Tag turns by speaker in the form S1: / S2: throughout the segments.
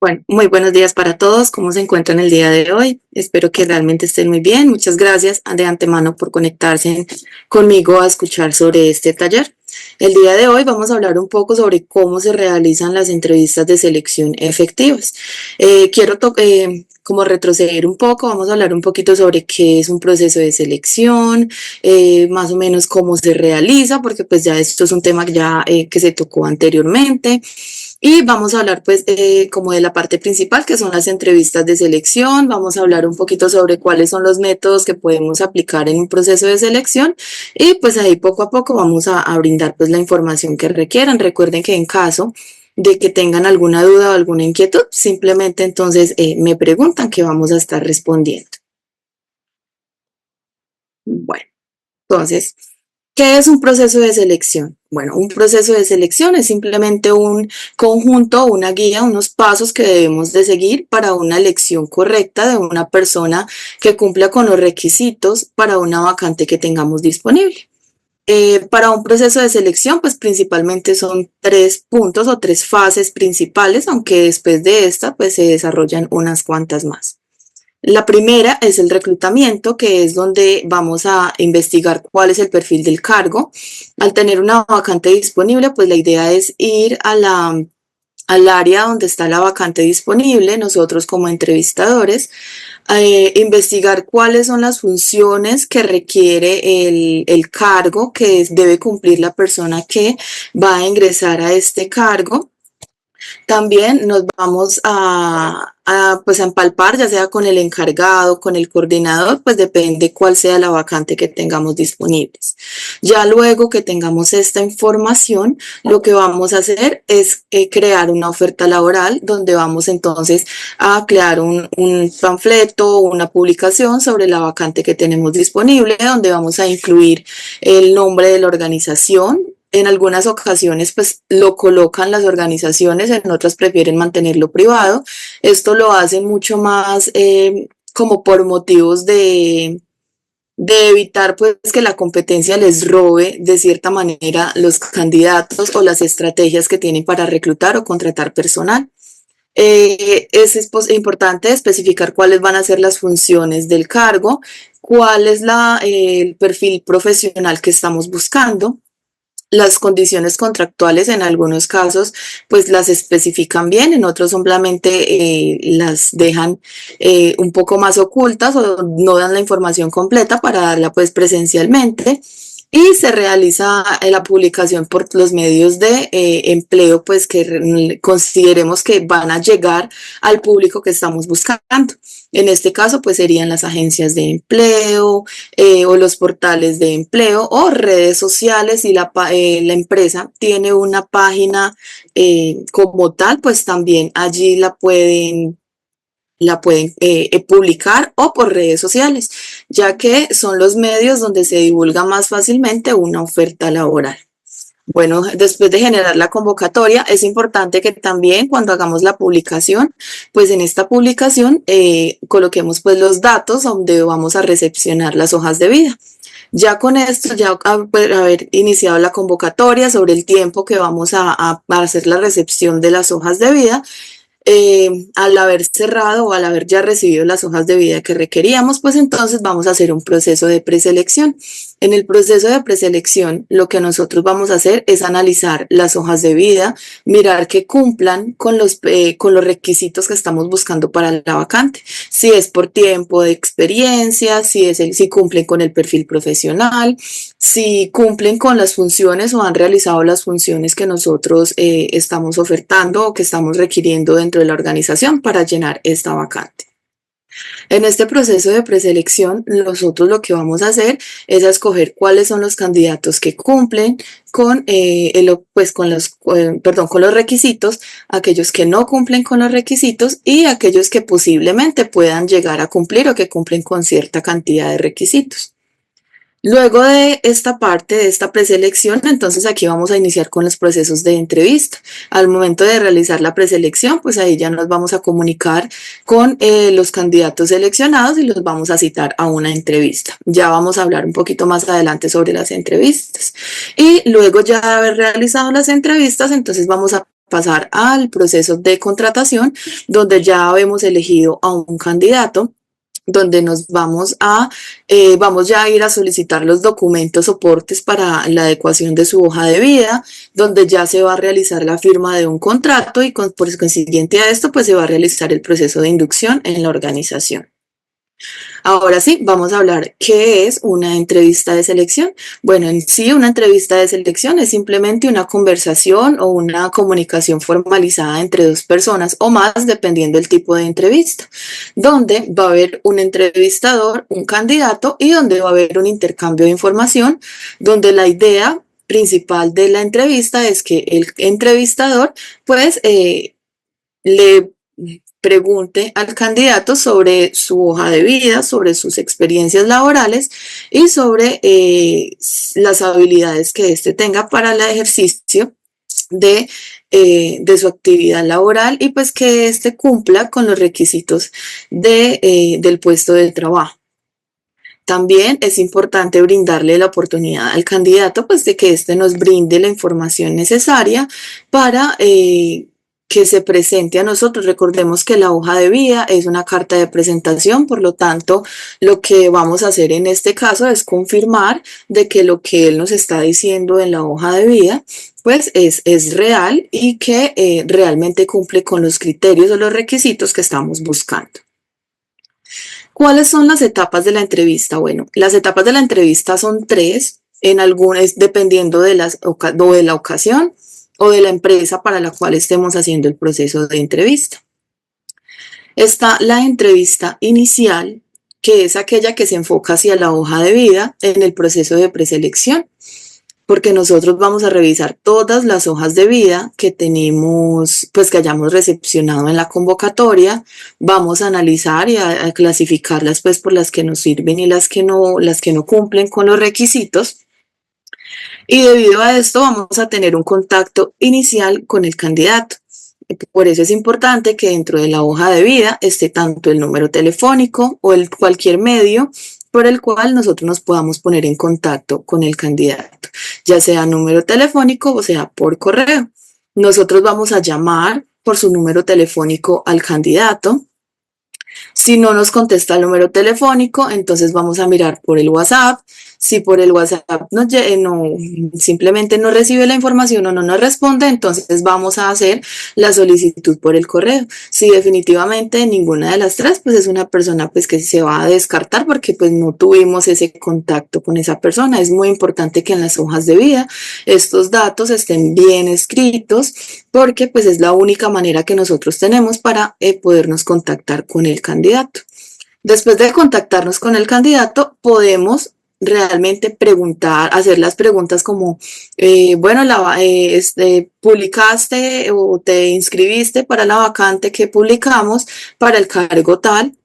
S1: Bueno, muy buenos días para todos. ¿Cómo se encuentran el día de hoy? Espero que realmente estén muy bien. Muchas gracias de antemano por conectarse conmigo a escuchar sobre este taller. El día de hoy vamos a hablar un poco sobre cómo se realizan las entrevistas de selección efectivas. Quiero como retroceder un poco, vamos a hablar un poquito sobre qué es un proceso de selección, más o menos cómo se realiza, porque pues ya esto es un tema que se tocó anteriormente. Y vamos a hablar pues como de la parte principal, que son las entrevistas de selección. Vamos a hablar un poquito sobre cuáles son los métodos que podemos aplicar en un proceso de selección y pues ahí poco a poco vamos a brindar pues la información que requieran. Recuerden que en caso de que tengan alguna duda o alguna inquietud, simplemente entonces me preguntan que vamos a estar respondiendo. Bueno, entonces, ¿qué es un proceso de selección? Bueno, un proceso de selección es simplemente un conjunto, una guía, unos pasos que debemos de seguir para una elección correcta de una persona que cumpla con los requisitos para una vacante que tengamos disponible. Para un proceso de selección, pues principalmente son tres puntos o tres fases principales, aunque después de esta, pues se desarrollan unas cuantas más. La primera es el reclutamiento, que es donde vamos a investigar cuál es el perfil del cargo. Al tener una vacante disponible, pues la idea es ir al área donde está la vacante disponible, nosotros como entrevistadores, investigar cuáles son las funciones que requiere el cargo que debe cumplir la persona que va a ingresar a este cargo. También nos vamos pues a empalpar, ya sea con el encargado, con el coordinador, pues depende cuál sea la vacante que tengamos disponibles. Ya luego que tengamos esta información, lo que vamos a hacer es crear una oferta laboral donde vamos entonces a crear un panfleto o una publicación sobre la vacante que tenemos disponible, donde vamos a incluir el nombre de la organización. En algunas ocasiones pues lo colocan las organizaciones, en otras prefieren mantenerlo privado. Esto lo hacen mucho más como por motivos de evitar pues que la competencia les robe de cierta manera los candidatos o las estrategias que tienen para reclutar o contratar personal. Es importante especificar cuáles van a ser las funciones del cargo, cuál es el perfil profesional que estamos buscando. Las condiciones contractuales en algunos casos pues las especifican bien, en otros simplemente las dejan un poco más ocultas o no dan la información completa para darla pues presencialmente. Y se realiza la publicación por los medios de empleo pues que consideremos que van a llegar al público que estamos buscando. En este caso pues serían las agencias de empleo, o los portales de empleo o redes sociales. Si la empresa tiene una página como tal, pues también allí la pueden publicar o por redes sociales, ya que son los medios donde se divulga más fácilmente una oferta laboral. Bueno, después de generar la convocatoria, es importante que también cuando hagamos la publicación, pues en esta publicación coloquemos pues los datos donde vamos a recepcionar las hojas de vida. Ya con esto, ya haber iniciado la convocatoria sobre el tiempo que vamos a hacer la recepción de las hojas de vida, al haber cerrado o al haber ya recibido las hojas de vida que requeríamos, pues entonces vamos a hacer un proceso de preselección. En el proceso de preselección, lo que nosotros vamos a hacer es analizar las hojas de vida, mirar que cumplan con los requisitos que estamos buscando para la vacante. Si es por tiempo de experiencia, si cumplen con el perfil profesional, si cumplen con las funciones o han realizado las funciones que nosotros estamos ofertando o que estamos requiriendo dentro de la organización para llenar esta vacante. En este proceso de preselección, nosotros lo que vamos a hacer es a escoger cuáles son los candidatos que cumplen con los requisitos, aquellos que no cumplen con los requisitos y aquellos que posiblemente puedan llegar a cumplir o que cumplen con cierta cantidad de requisitos. Luego de esta parte, de esta preselección, entonces aquí vamos a iniciar con los procesos de entrevista. Al momento de realizar la preselección, pues ahí ya nos vamos a comunicar con los candidatos seleccionados y los vamos a citar a una entrevista. Ya vamos a hablar un poquito más adelante sobre las entrevistas. Y luego ya de haber realizado las entrevistas, entonces vamos a pasar al proceso de contratación, donde ya hemos elegido a un candidato, donde nos vamos ya a ir a solicitar los documentos soportes para la adecuación de su hoja de vida, donde ya se va a realizar la firma de un contrato y por consiguiente a esto pues se va a realizar el proceso de inducción en la organización. Ahora sí, vamos a hablar qué es una entrevista de selección. Bueno, en sí una entrevista de selección es simplemente una conversación o una comunicación formalizada entre dos personas o más, dependiendo del tipo de entrevista, donde va a haber un entrevistador, un candidato y donde va a haber un intercambio de información, donde la idea principal de la entrevista es que el entrevistador pues le pregunte al candidato sobre su hoja de vida, sobre sus experiencias laborales y sobre las habilidades que éste tenga para el ejercicio de su actividad laboral y pues que éste cumpla con los requisitos del puesto de trabajo. También es importante brindarle la oportunidad al candidato pues de que éste nos brinde la información necesaria para que se presente a nosotros. Recordemos que la hoja de vida es una carta de presentación, por lo tanto, lo que vamos a hacer en este caso es confirmar de que lo que él nos está diciendo en la hoja de vida pues es real y que realmente cumple con los criterios o los requisitos que estamos buscando. ¿Cuáles son las etapas de la entrevista? Bueno, las etapas de la entrevista son tres, en algunas dependiendo de la ocasión o de la empresa para la cual estemos haciendo el proceso de entrevista. Está la entrevista inicial, que es aquella que se enfoca hacia la hoja de vida en el proceso de preselección, porque nosotros vamos a revisar todas las hojas de vida que tenemos, pues que hayamos recepcionado en la convocatoria, vamos a analizar y a clasificarlas pues por las que nos sirven y las que no cumplen con los requisitos. Y debido a esto vamos a tener un contacto inicial con el candidato. Por eso es importante que dentro de la hoja de vida esté tanto el número telefónico o cualquier medio por el cual nosotros nos podamos poner en contacto con el candidato, ya sea número telefónico o sea por correo. Nosotros vamos a llamar por su número telefónico al candidato. Si no nos contesta el número telefónico, entonces vamos a mirar por el WhatsApp. Si por el WhatsApp simplemente no recibe la información o no nos responde, entonces vamos a hacer la solicitud por el correo. Si definitivamente ninguna de las tres, pues es una persona pues que se va a descartar porque pues no tuvimos ese contacto con esa persona. Es muy importante que en las hojas de vida estos datos estén bien escritos porque pues es la única manera que nosotros tenemos para podernos contactar con el candidato. Después de contactarnos con el candidato, podemos realmente preguntar, hacer las preguntas como, bueno, publicaste o te inscribiste para la vacante que publicamos para el cargo tal,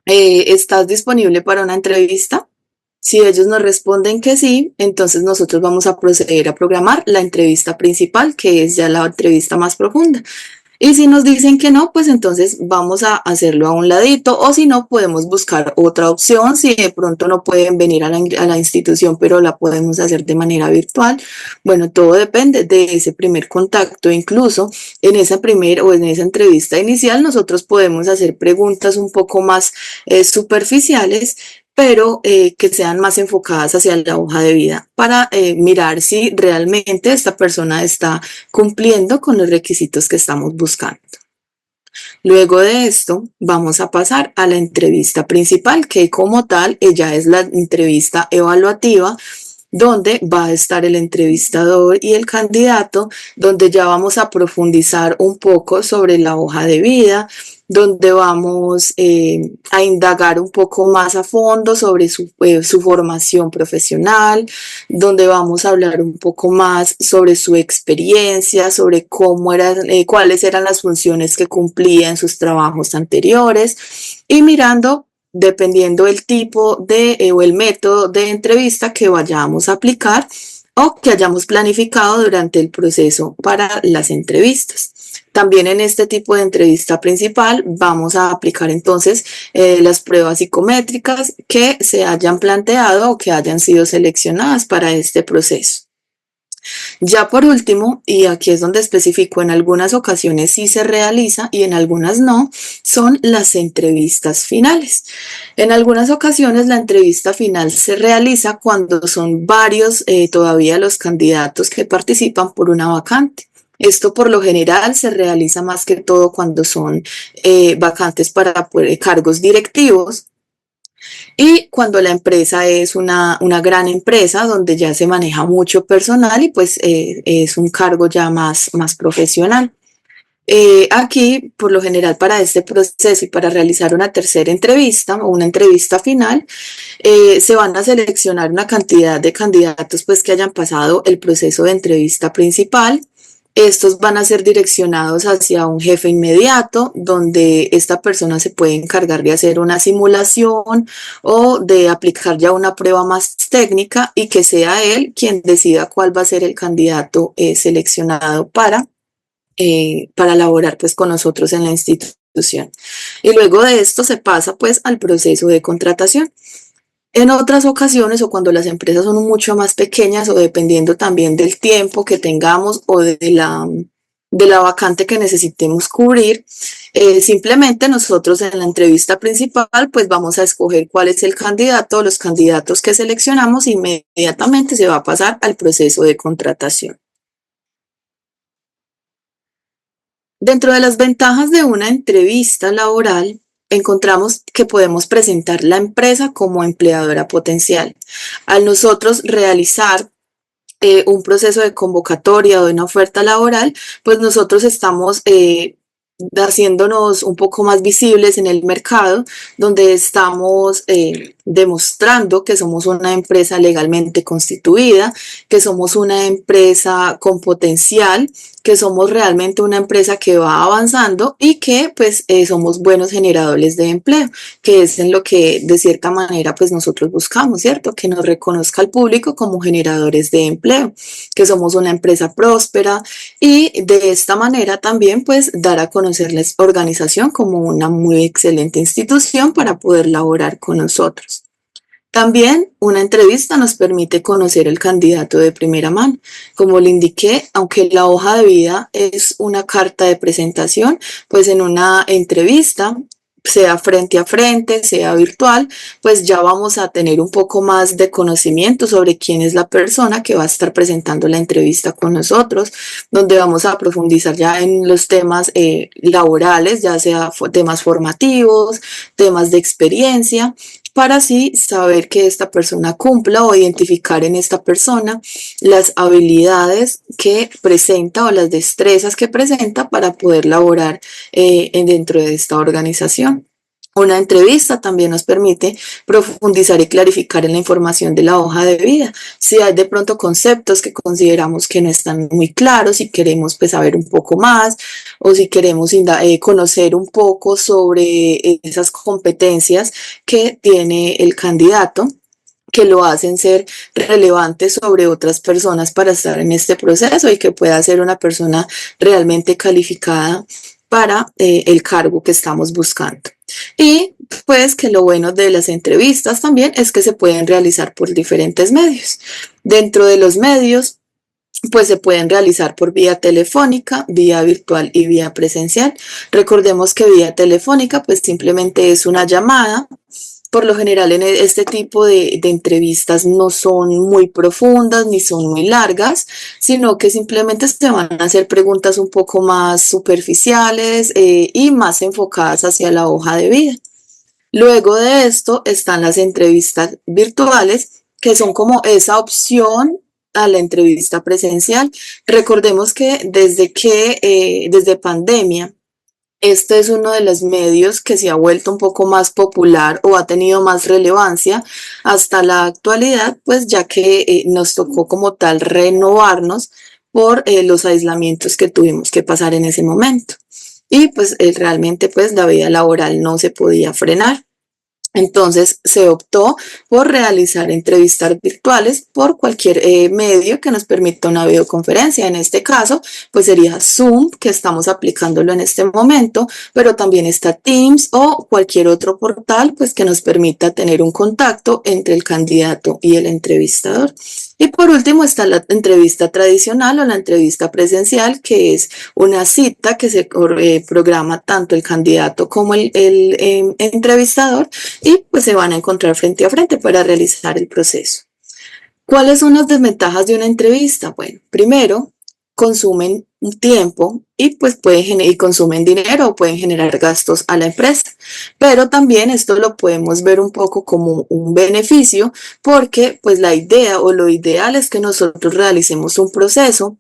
S1: ¿estás disponible para una entrevista? Si ellos nos responden que sí, entonces nosotros vamos a proceder a programar la entrevista principal, que es ya la entrevista más profunda. Y si nos dicen que no, pues entonces vamos a hacerlo a un ladito o si no, podemos buscar otra opción. Si de pronto no pueden venir a la institución, pero la podemos hacer de manera virtual. Bueno, todo depende de ese primer contacto. Incluso en esa entrevista inicial, nosotros podemos hacer preguntas un poco más superficiales, pero que sean más enfocadas hacia la hoja de vida para mirar si realmente esta persona está cumpliendo con los requisitos que estamos buscando. Luego de esto, vamos a pasar a la entrevista principal, que como tal, ella es la entrevista evaluativa, donde va a estar el entrevistador y el candidato, donde ya vamos a profundizar un poco sobre la hoja de vida, donde vamos a indagar un poco más a fondo sobre su formación profesional, donde vamos a hablar un poco más sobre su experiencia, sobre cuáles eran las funciones que cumplía en sus trabajos anteriores y mirando dependiendo del tipo o el método de entrevista que vayamos a aplicar o que hayamos planificado durante el proceso para las entrevistas. También en este tipo de entrevista principal vamos a aplicar entonces las pruebas psicométricas que se hayan planteado o que hayan sido seleccionadas para este proceso. Ya por último, y aquí es donde especifico, en algunas ocasiones sí se realiza y en algunas no, son las entrevistas finales. En algunas ocasiones la entrevista final se realiza cuando son varios todavía los candidatos que participan por una vacante. Esto por lo general se realiza más que todo cuando son vacantes para cargos directivos y cuando la empresa es una gran empresa donde ya se maneja mucho personal y pues es un cargo ya más profesional. Aquí, por lo general, para este proceso y para realizar una tercera entrevista o una entrevista final, se van a seleccionar una cantidad de candidatos pues, que hayan pasado el proceso de entrevista principal. Estos van a ser direccionados hacia un jefe inmediato, donde esta persona se puede encargar de hacer una simulación o de aplicar ya una prueba más técnica y que sea él quien decida cuál va a ser el candidato seleccionado para laborar pues con nosotros en la institución. Y luego de esto se pasa pues al proceso de contratación. En otras ocasiones o cuando las empresas son mucho más pequeñas o dependiendo también del tiempo que tengamos o de la vacante que necesitemos cubrir, simplemente nosotros en la entrevista principal pues vamos a escoger cuál es el candidato o los candidatos que seleccionamos e inmediatamente se va a pasar al proceso de contratación. Dentro de las ventajas de una entrevista laboral, encontramos que podemos presentar la empresa como empleadora potencial. Al nosotros realizar un proceso de convocatoria o de una oferta laboral, pues nosotros estamos haciéndonos un poco más visibles en el mercado, donde estamos demostrando que somos una empresa legalmente constituida, que somos una empresa con potencial, que somos realmente una empresa que va avanzando y que pues somos buenos generadores de empleo, que es en lo que de cierta manera pues nosotros buscamos, ¿cierto? Que nos reconozca el público como generadores de empleo, que somos una empresa próspera y de esta manera también pues dar a conocer la organización como una muy excelente institución para poder laborar con nosotros. También una entrevista nos permite conocer el candidato de primera mano. Como le indiqué, aunque la hoja de vida es una carta de presentación, pues en una entrevista, sea frente a frente, sea virtual, pues ya vamos a tener un poco más de conocimiento sobre quién es la persona que va a estar presentando la entrevista con nosotros, donde vamos a profundizar ya en los temas laborales, ya sea temas formativos, temas de experiencia para así saber que esta persona cumpla o identificar en esta persona las habilidades que presenta o las destrezas que presenta para poder laborar dentro de esta organización. Una entrevista también nos permite profundizar y clarificar en la información de la hoja de vida. Si hay de pronto conceptos que consideramos que no están muy claros y queremos pues saber un poco más o si queremos conocer un poco sobre esas competencias que tiene el candidato que lo hacen ser relevantes sobre otras personas para estar en este proceso y que pueda ser una persona realmente calificada para el cargo que estamos buscando. Y pues que lo bueno de las entrevistas también es que se pueden realizar por diferentes medios. Dentro de los medios, pues se pueden realizar por vía telefónica, vía virtual y vía presencial. Recordemos que vía telefónica pues simplemente es una llamada. Por lo general en este tipo de entrevistas no son muy profundas ni son muy largas, sino que simplemente se van a hacer preguntas un poco más superficiales y más enfocadas hacia la hoja de vida. Luego de esto están las entrevistas virtuales, que son como esa opción a la entrevista presencial. Recordemos que desde pandemia, este es uno de los medios que se ha vuelto un poco más popular o ha tenido más relevancia hasta la actualidad, pues ya que nos tocó como tal renovarnos por los aislamientos que tuvimos que pasar en ese momento. Y pues realmente pues la vida laboral no se podía frenar. Entonces se optó por realizar entrevistas virtuales por cualquier medio que nos permita una videoconferencia. En este caso, pues sería Zoom, que estamos aplicándolo en este momento, pero también está Teams o cualquier otro portal pues que nos permita tener un contacto entre el candidato y el entrevistador. Y por último está la entrevista tradicional o la entrevista presencial, que es una cita que se programa tanto el candidato como el entrevistador y pues se van a encontrar frente a frente para realizar el proceso. ¿Cuáles son las desventajas de una entrevista? Bueno, primero, consumen tiempo y pues y consumen dinero o pueden generar gastos a la empresa. Pero también esto lo podemos ver un poco como un beneficio porque pues la idea o lo ideal es que nosotros realicemos un proceso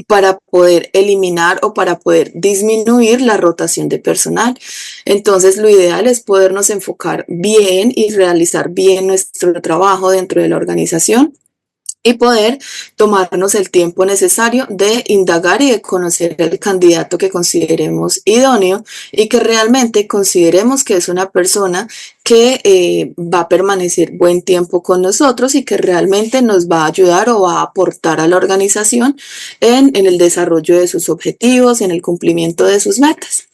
S1: para poder eliminar o para poder disminuir la rotación de personal. Entonces, lo ideal es podernos enfocar bien y realizar bien nuestro trabajo dentro de la organización y poder tomarnos el tiempo necesario de indagar y de conocer el candidato que consideremos idóneo y que realmente consideremos que es una persona que va a permanecer buen tiempo con nosotros y que realmente nos va a ayudar o va a aportar a la organización en el desarrollo de sus objetivos, en el cumplimiento de sus metas.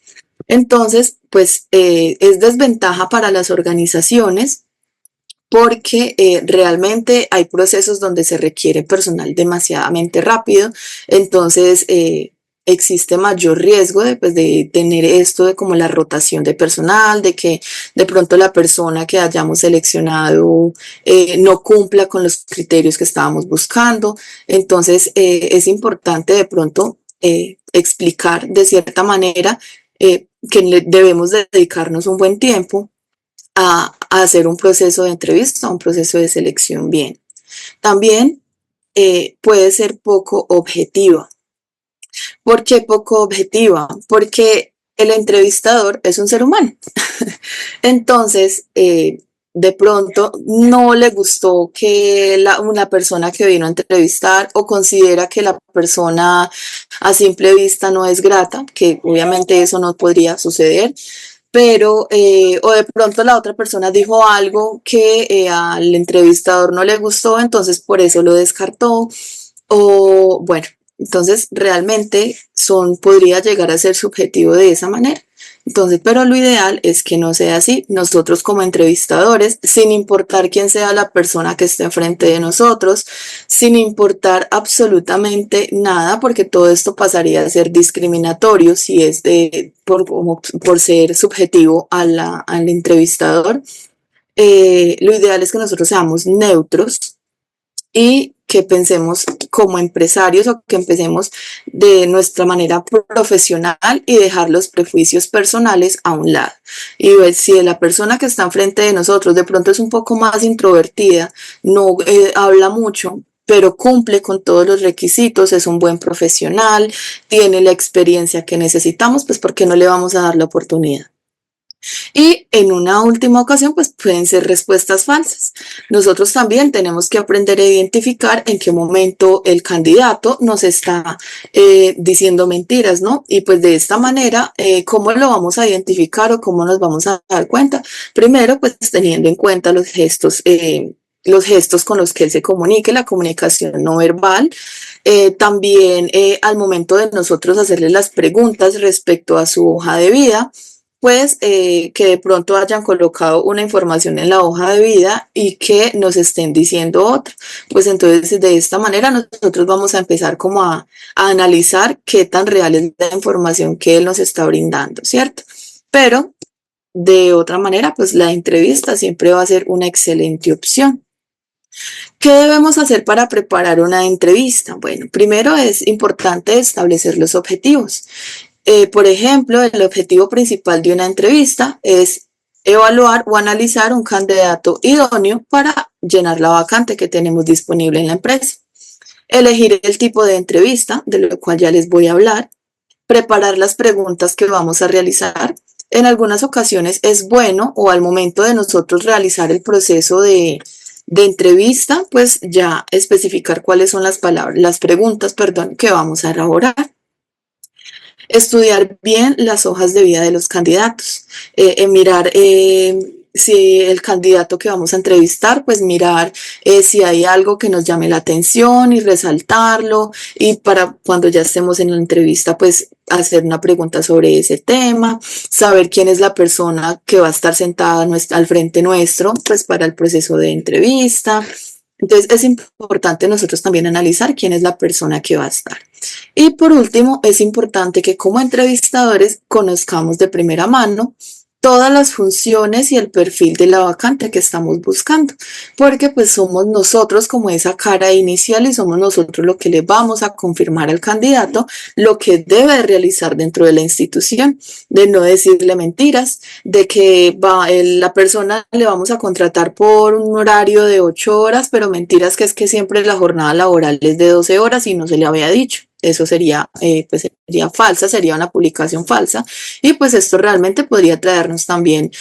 S1: Entonces, pues es desventaja para las organizaciones porque realmente hay procesos donde se requiere personal demasiadamente rápido, entonces existe mayor riesgo pues, de tener esto de como la rotación de personal, de que de pronto la persona que hayamos seleccionado no cumpla con los criterios que estábamos buscando, entonces es importante de pronto explicar de cierta manera que debemos dedicarnos un buen tiempo a hacer un proceso de entrevista, un proceso de selección bien. También puede ser poco objetiva. ¿Por qué poco objetiva? Porque el entrevistador es un ser humano. Entonces, de pronto no le gustó que una persona que vino a entrevistar o considera que la persona a simple vista no es grata, que obviamente eso no podría suceder, pero o de pronto la otra persona dijo algo que al entrevistador no le gustó, entonces por eso lo descartó, o bueno, entonces realmente podría llegar a ser subjetivo de esa manera. Entonces, pero lo ideal es que no sea así. Nosotros como entrevistadores, sin importar quién sea la persona que esté enfrente de nosotros, sin importar absolutamente nada, porque todo esto pasaría a ser discriminatorio si es por ser subjetivo al entrevistador. Lo ideal es que nosotros seamos neutros y que pensemos como empresarios o que empecemos de nuestra manera profesional y dejar los prejuicios personales a un lado. Y ver si la persona que está enfrente de nosotros de pronto es un poco más introvertida, no habla mucho, pero cumple con todos los requisitos, es un buen profesional, tiene la experiencia que necesitamos, pues ¿por qué no le vamos a dar la oportunidad? Y en una última ocasión, pues pueden ser respuestas falsas. Nosotros también tenemos que aprender a identificar en qué momento el candidato nos está diciendo mentiras, ¿no? Y pues de esta manera, ¿cómo lo vamos a identificar o cómo nos vamos a dar cuenta? Primero, pues teniendo en cuenta los gestos con los que él se comunique, la comunicación no verbal. También al momento de nosotros hacerle las preguntas respecto a su hoja de vida, pues que de pronto hayan colocado una información en la hoja de vida y que nos estén diciendo otra. Pues entonces de esta manera nosotros vamos a empezar como a analizar qué tan real es la información que él nos está brindando, ¿cierto? Pero de otra manera, pues la entrevista siempre va a ser una excelente opción. ¿Qué debemos hacer para preparar una entrevista? Bueno, primero es importante establecer los objetivos. Por ejemplo, el objetivo principal de una entrevista es evaluar o analizar un candidato idóneo para llenar la vacante que tenemos disponible en la empresa. Elegir el tipo de entrevista, de lo cual ya les voy a hablar. Preparar las preguntas que vamos a realizar. En algunas ocasiones es bueno o al momento de nosotros realizar el proceso de entrevista, pues ya especificar cuáles son las preguntas, perdón, que vamos a elaborar. Estudiar bien las hojas de vida de los candidatos, mirar si el candidato que vamos a entrevistar, pues mirar si hay algo que nos llame la atención y resaltarlo y para cuando ya estemos en la entrevista, pues hacer una pregunta sobre ese tema, saber quién es la persona que va a estar sentada al frente nuestro, pues para el proceso de entrevista. Entonces es importante nosotros también analizar quién es la persona que va a estar. Y por último, es importante que como entrevistadores conozcamos de primera mano todas las funciones y el perfil de la vacante que estamos buscando, porque pues somos nosotros como esa cara inicial y somos nosotros lo que le vamos a confirmar al candidato lo que debe realizar dentro de la institución, de no decirle mentiras, de que la persona le vamos a contratar por un horario de 8 horas, pero mentiras que es que siempre la jornada laboral es de 12 horas y no se le había dicho. Eso sería, pues sería falsa, sería una publicación falsa y pues esto realmente podría traernos también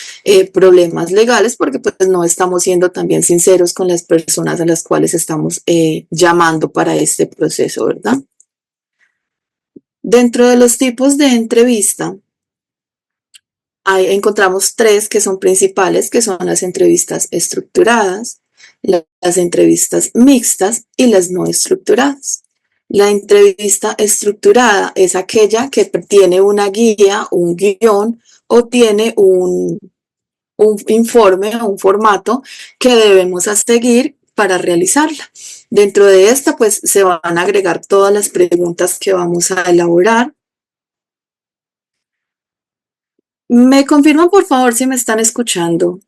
S1: problemas legales porque pues no estamos siendo también sinceros con las personas a las cuales estamos llamando para este proceso, ¿verdad? Dentro de los tipos de entrevista, encontramos tres que son principales, que son las entrevistas estructuradas, las entrevistas mixtas y las no estructuradas. La entrevista estructurada es aquella que tiene una guía, un guión o tiene un informe o un formato que debemos seguir para realizarla. Dentro de esta, pues se van a agregar todas las preguntas que vamos a elaborar. ¿Me confirman, por favor, si me están escuchando?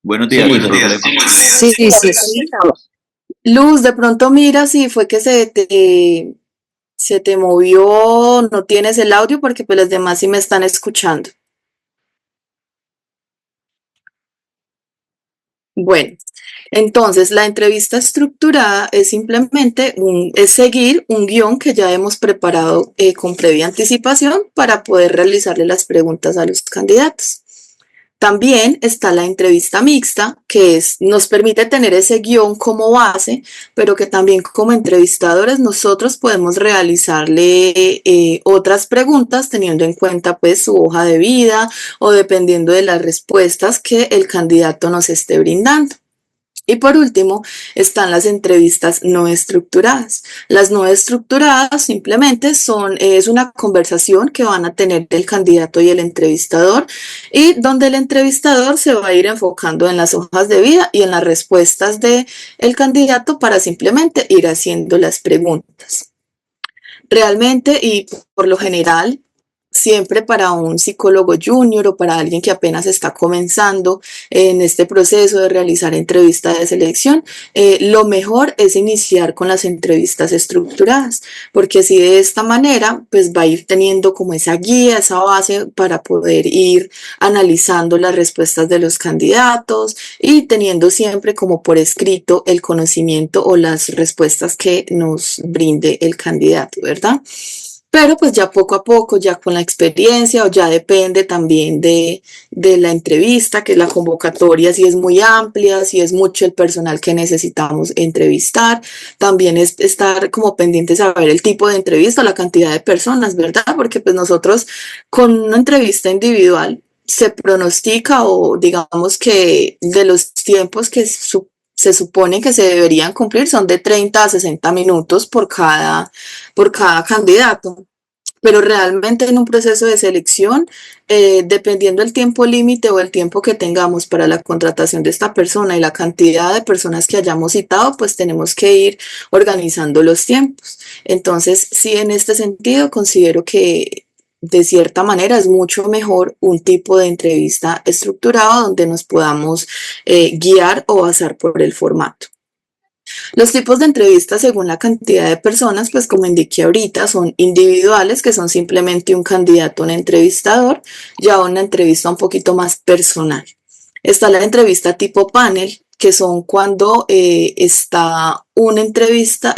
S2: Buenos días,
S3: Sí,
S2: sin problema.
S3: sí, sí.
S1: Luz, de pronto mira si fue que se te movió, no tienes el audio porque pues los demás sí me están escuchando. Bueno, entonces la entrevista estructurada es simplemente es seguir un guión que ya hemos preparado con previa anticipación para poder realizarle las preguntas a los candidatos. También está la entrevista mixta, que nos permite tener ese guión como base, pero que también como entrevistadores nosotros podemos realizarle otras preguntas teniendo en cuenta pues su hoja de vida o dependiendo de las respuestas que el candidato nos esté brindando. Y por último, están las entrevistas no estructuradas. Las no estructuradas simplemente es una conversación que van a tener el candidato y el entrevistador y donde el entrevistador se va a ir enfocando en las hojas de vida y en las respuestas del candidato para simplemente ir haciendo las preguntas. Realmente y por lo general, siempre para un psicólogo junior o para alguien que apenas está comenzando en este proceso de realizar entrevistas de selección, lo mejor es iniciar con las entrevistas estructuradas, porque así de esta manera pues va a ir teniendo como esa guía, esa base para poder ir analizando las respuestas de los candidatos y teniendo siempre como por escrito el conocimiento o las respuestas que nos brinde el candidato, ¿verdad? Pero pues ya poco a poco, ya con la experiencia o ya depende también de la entrevista, que la convocatoria si es muy amplia, si es mucho el personal que necesitamos entrevistar, también es estar como pendientes a ver el tipo de entrevista, la cantidad de personas, ¿verdad? Porque pues nosotros con una entrevista individual se pronostica o digamos que de los tiempos que se supone que se deberían cumplir son de 30 a 60 minutos por cada candidato. Pero realmente en un proceso de selección, dependiendo del tiempo límite o el tiempo que tengamos para la contratación de esta persona y la cantidad de personas que hayamos citado, pues tenemos que ir organizando los tiempos. Entonces, sí, en este sentido, considero que de cierta manera es mucho mejor un tipo de entrevista estructurado donde nos podamos guiar o basar por el formato. Los tipos de entrevistas según la cantidad de personas, pues como indiqué ahorita, son individuales, que son simplemente un candidato, un entrevistador, ya una entrevista un poquito más personal. Está la entrevista tipo panel, que son cuando está una entrevista,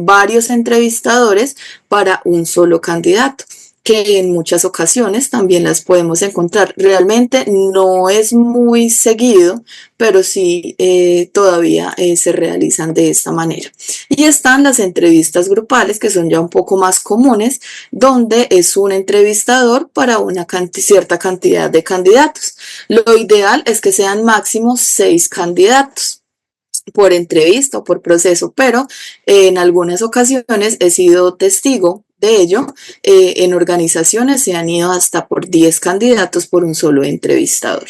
S1: varios entrevistadores para un solo candidato, que en muchas ocasiones también las podemos encontrar. Realmente no es muy seguido, pero sí todavía se realizan de esta manera. Y están las entrevistas grupales, que son ya un poco más comunes, donde es un entrevistador para una cierta cantidad de candidatos. Lo ideal es que sean máximo 6 candidatos por entrevista o por proceso, pero en algunas ocasiones he sido testigo de ello. En organizaciones se han ido hasta por 10 candidatos por un solo entrevistador.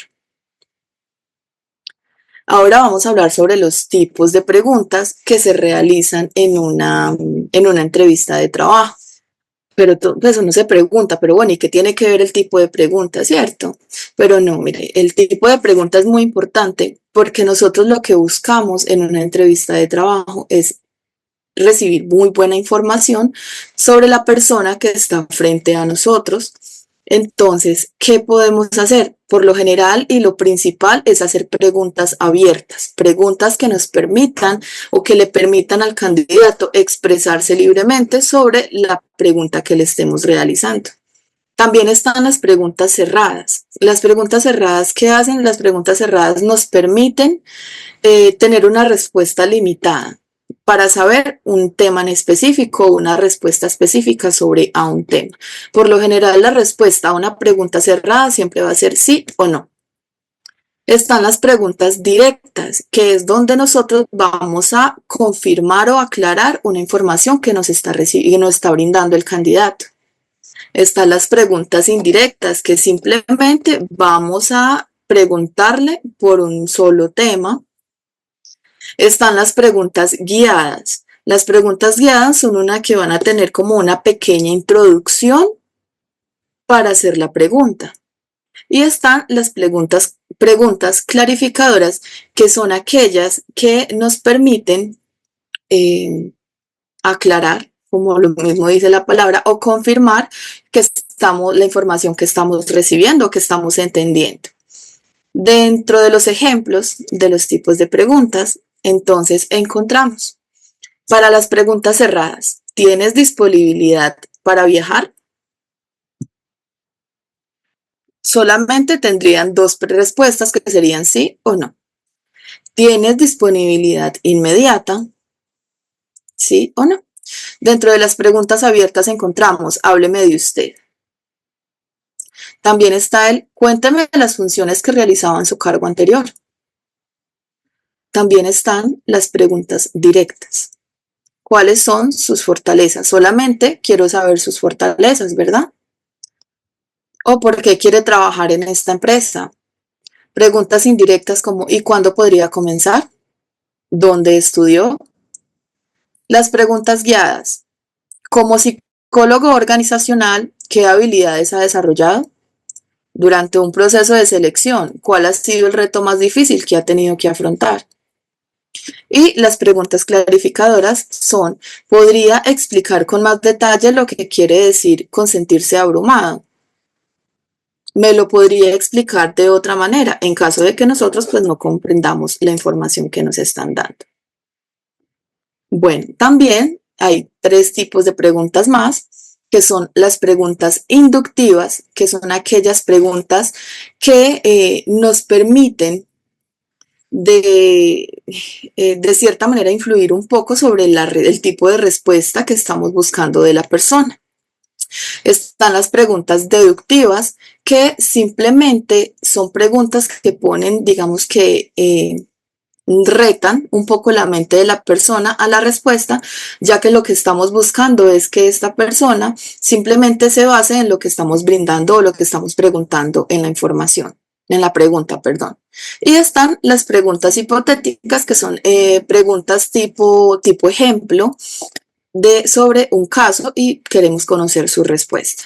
S1: Ahora vamos a hablar sobre los tipos de preguntas que se realizan en una entrevista de trabajo. Pero pues uno se pregunta, pero bueno, ¿y qué tiene que ver el tipo de pregunta, cierto? Pero no, mire, el tipo de pregunta es muy importante porque nosotros lo que buscamos en una entrevista de trabajo es recibir muy buena información sobre la persona que está frente a nosotros. Entonces, ¿qué podemos hacer? Por lo general y lo principal es hacer preguntas abiertas, preguntas que nos permitan o que le permitan al candidato expresarse libremente sobre la pregunta que le estemos realizando. También están las preguntas cerradas. Las preguntas cerradas, ¿qué hacen? Las preguntas cerradas nos permiten tener una respuesta limitada para saber un tema en específico, una respuesta específica sobre a un tema. Por lo general, la respuesta a una pregunta cerrada siempre va a ser sí o no. Están las preguntas directas, que es donde nosotros vamos a confirmar o aclarar una información que nos está, que nos está brindando el candidato. Están las preguntas indirectas, que simplemente vamos a preguntarle por un solo tema. Están las preguntas guiadas. Las preguntas guiadas son una que van a tener como una pequeña introducción para hacer la pregunta. Y están las preguntas clarificadoras, que son aquellas que nos permiten aclarar, como lo mismo dice la palabra, o confirmar que la información que estamos recibiendo, que estamos entendiendo. Dentro de los ejemplos de los tipos de preguntas, entonces encontramos para las preguntas cerradas, ¿tienes disponibilidad para viajar? Solamente tendrían dos respuestas que serían sí o no. ¿Tienes disponibilidad inmediata? Sí o no. Dentro de las preguntas abiertas encontramos, hábleme de usted. También está el, cuénteme de las funciones que realizaba en su cargo anterior. También están las preguntas directas. ¿Cuáles son sus fortalezas? Solamente quiero saber sus fortalezas, ¿verdad? ¿O por qué quiere trabajar en esta empresa? Preguntas indirectas como ¿y cuándo podría comenzar? ¿Dónde estudió? Las preguntas guiadas. Como psicólogo organizacional, ¿qué habilidades ha desarrollado? Durante un proceso de selección, ¿cuál ha sido el reto más difícil que ha tenido que afrontar? Y las preguntas clarificadoras son, ¿podría explicar con más detalle lo que quiere decir con sentirse abrumado? Me lo podría explicar de otra manera en caso de que nosotros pues no comprendamos la información que nos están dando. Bueno, también hay tres tipos de preguntas más, que son las preguntas inductivas, que son aquellas preguntas que nos permiten de cierta manera influir un poco sobre el tipo de respuesta que estamos buscando de la persona. Están las preguntas deductivas, que simplemente son preguntas que ponen, digamos que retan un poco la mente de la persona a la respuesta, ya que lo que estamos buscando es que esta persona simplemente se base en lo que estamos brindando o lo que estamos preguntando en la información, en la pregunta, perdón. Y están las preguntas hipotéticas, que son preguntas tipo ejemplo sobre un caso y queremos conocer su respuesta.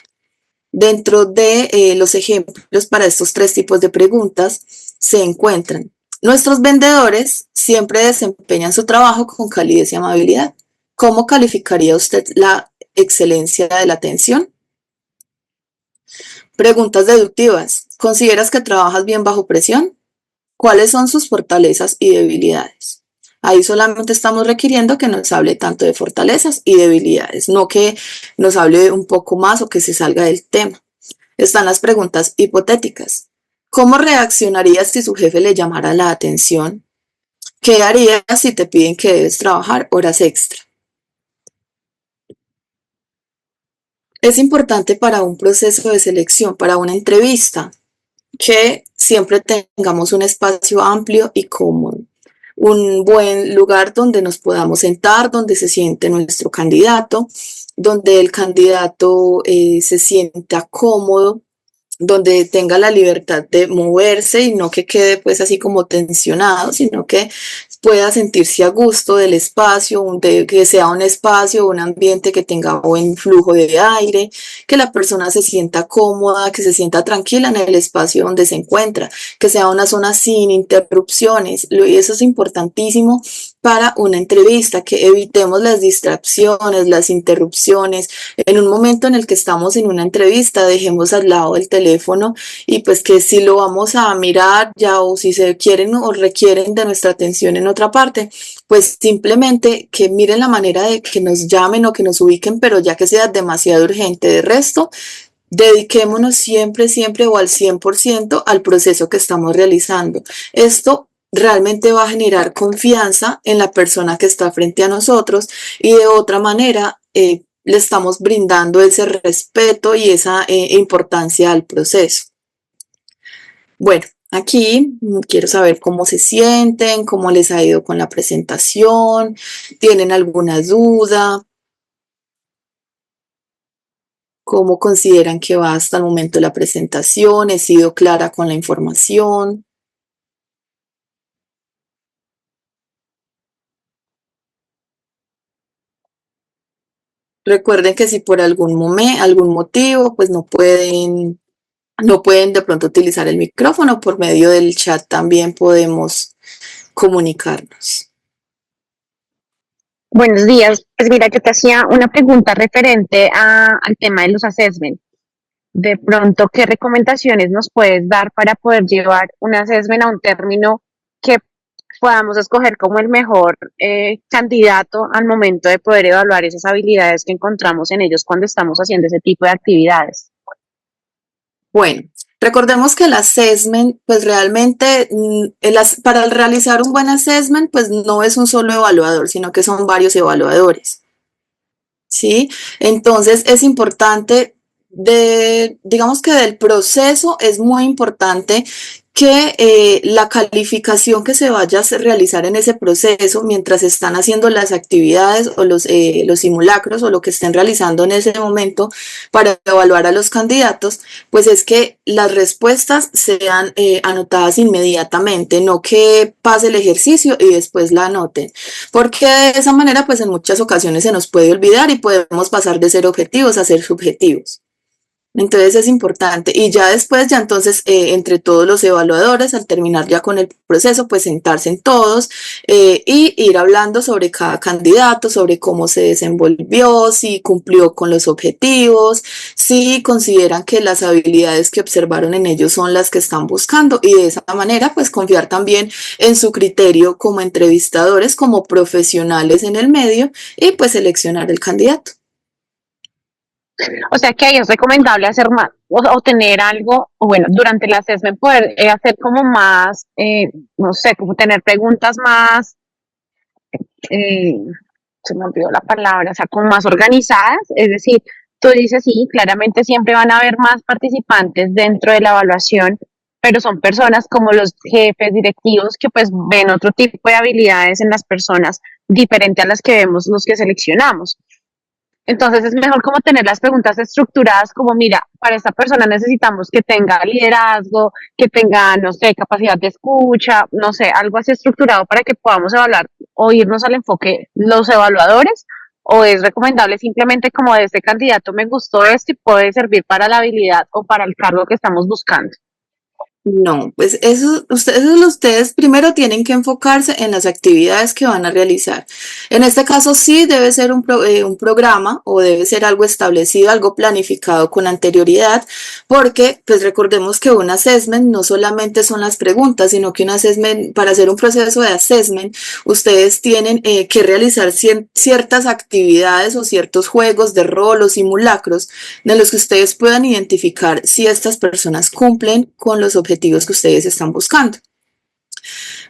S1: Dentro de los ejemplos para estos tres tipos de preguntas se encuentran: nuestros vendedores siempre desempeñan su trabajo con calidez y amabilidad. ¿Cómo calificaría usted la excelencia de la atención? Preguntas deductivas. ¿Consideras que trabajas bien bajo presión? ¿Cuáles son sus fortalezas y debilidades? Ahí solamente estamos requiriendo que nos hable tanto de fortalezas y debilidades, no que nos hable un poco más o que se salga del tema. Están las preguntas hipotéticas. ¿Cómo reaccionarías si su jefe le llamara la atención? ¿Qué harías si te piden que debes trabajar horas extra? Es importante para un proceso de selección, para una entrevista, que siempre tengamos un espacio amplio y cómodo, un buen lugar donde nos podamos sentar, donde se siente nuestro candidato, donde el candidato se sienta cómodo donde tenga la libertad de moverse y no que quede pues así como tensionado, sino que pueda sentirse a gusto del espacio, que sea un espacio, un ambiente que tenga buen flujo de aire, que la persona se sienta cómoda, que se sienta tranquila en el espacio donde se encuentra, que sea una zona sin interrupciones. Y eso es importantísimo para una entrevista, que evitemos las distracciones, las interrupciones. En un momento en el que estamos en una entrevista, dejemos al lado el teléfono y pues que si lo vamos a mirar ya o si se quieren o requieren de nuestra atención en otra parte, pues simplemente que miren la manera de que nos llamen o que nos ubiquen, pero ya que sea demasiado urgente. De resto, dediquémonos siempre, siempre o al 100% al proceso que estamos realizando. Esto realmente va a generar confianza en la persona que está frente a nosotros y de otra manera le estamos brindando ese respeto y esa importancia al proceso. Bueno, aquí quiero saber cómo se sienten, cómo les ha ido con la presentación, tienen alguna duda, cómo consideran que va hasta el momento la presentación, he sido clara con la información. Recuerden que si por algún motivo, pues no pueden de pronto utilizar el micrófono, por medio del chat también podemos comunicarnos.
S2: Buenos días. Pues mira, yo te hacía una pregunta referente al tema de los assessment. De pronto, ¿qué recomendaciones nos puedes dar para poder llevar un assessment a un término que podamos escoger como el mejor candidato al momento de poder evaluar esas habilidades que encontramos en ellos cuando estamos haciendo ese tipo de actividades?
S1: Bueno, recordemos que el assessment, pues realmente, para realizar un buen assessment, pues no es un solo evaluador, sino que son varios evaluadores. ¿Sí? Entonces es importante, digamos que del proceso es muy importante que la calificación que se vaya a realizar en ese proceso mientras están haciendo las actividades o los simulacros o lo que estén realizando en ese momento para evaluar a los candidatos, pues es que las respuestas sean anotadas inmediatamente, no que pase el ejercicio y después la anoten, porque de esa manera pues en muchas ocasiones se nos puede olvidar y podemos pasar de ser objetivos a ser subjetivos. Entonces es importante y ya después, ya entonces entre todos los evaluadores, al terminar ya con el proceso, pues sentarse en todos y ir hablando sobre cada candidato, sobre cómo se desenvolvió, si cumplió con los objetivos, si consideran que las habilidades que observaron en ellos son las que están buscando y de esa manera pues confiar también en su criterio como entrevistadores, como profesionales en el medio y pues seleccionar el candidato.
S2: O sea que ahí es recomendable hacer más o tener algo, o bueno, durante el assessment poder hacer como más, no sé, como tener preguntas más, eh, se me olvidó la palabra, o sea, como más organizadas, es decir, tú dices, sí, claramente siempre van a haber más participantes dentro de la evaluación, pero son personas como los jefes directivos que pues ven otro tipo de habilidades en las personas diferente a las que vemos los que seleccionamos. Entonces es mejor como tener las preguntas estructuradas como, mira, para esta persona necesitamos que tenga liderazgo, que tenga, no sé, capacidad de escucha, no sé, algo así estructurado para que podamos evaluar o irnos al enfoque los evaluadores, o es recomendable simplemente como de este candidato me gustó esto y puede servir para la habilidad o para el cargo que estamos buscando.
S1: No, pues ustedes primero tienen que enfocarse en las actividades que van a realizar. En este caso sí debe ser un programa o debe ser algo establecido, algo planificado con anterioridad, porque pues recordemos que un assessment no solamente son las preguntas, sino que un assessment, para hacer un proceso de assessment, ustedes tienen que realizar ciertas actividades o ciertos juegos de rol o simulacros de los que ustedes puedan identificar si estas personas cumplen con los objetivos que ustedes están buscando.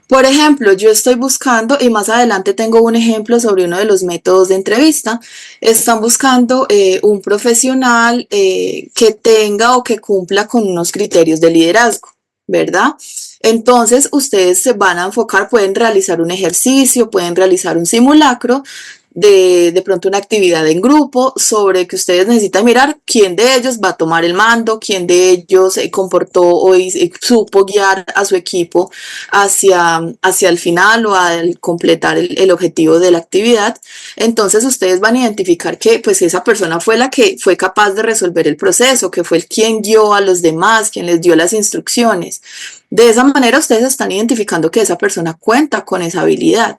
S1: Por ejemplo, yo estoy buscando, y más adelante tengo un ejemplo sobre uno de los métodos de entrevista, están buscando un profesional que tenga o que cumpla con unos criterios de liderazgo, ¿verdad? Entonces, ustedes se van a enfocar, pueden realizar un ejercicio, pueden realizar un simulacro, de pronto una actividad en grupo, sobre que ustedes necesitan mirar quién de ellos va a tomar el mando, quién de ellos se comportó o supo guiar a su equipo hacia el final o al completar el objetivo de la actividad. Entonces ustedes van a identificar que pues esa persona fue la que fue capaz de resolver el proceso, que fue el quien guió a los demás, quien les dio las instrucciones. De esa manera ustedes están identificando que esa persona cuenta con esa habilidad.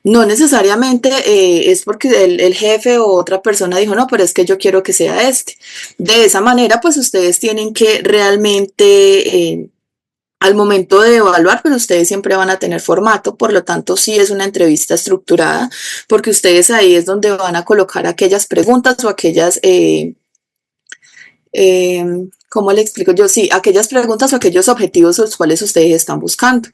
S1: No necesariamente es porque el jefe o otra persona dijo, no, pero es que yo quiero que sea este. De esa manera, pues ustedes tienen que realmente, al momento de evaluar, pues ustedes siempre van a tener formato, por lo tanto sí es una entrevista estructurada, porque ustedes ahí es donde van a colocar aquellas preguntas o aquellas ¿cómo le explico yo? Sí, aquellas preguntas o aquellos objetivos los cuales ustedes están buscando.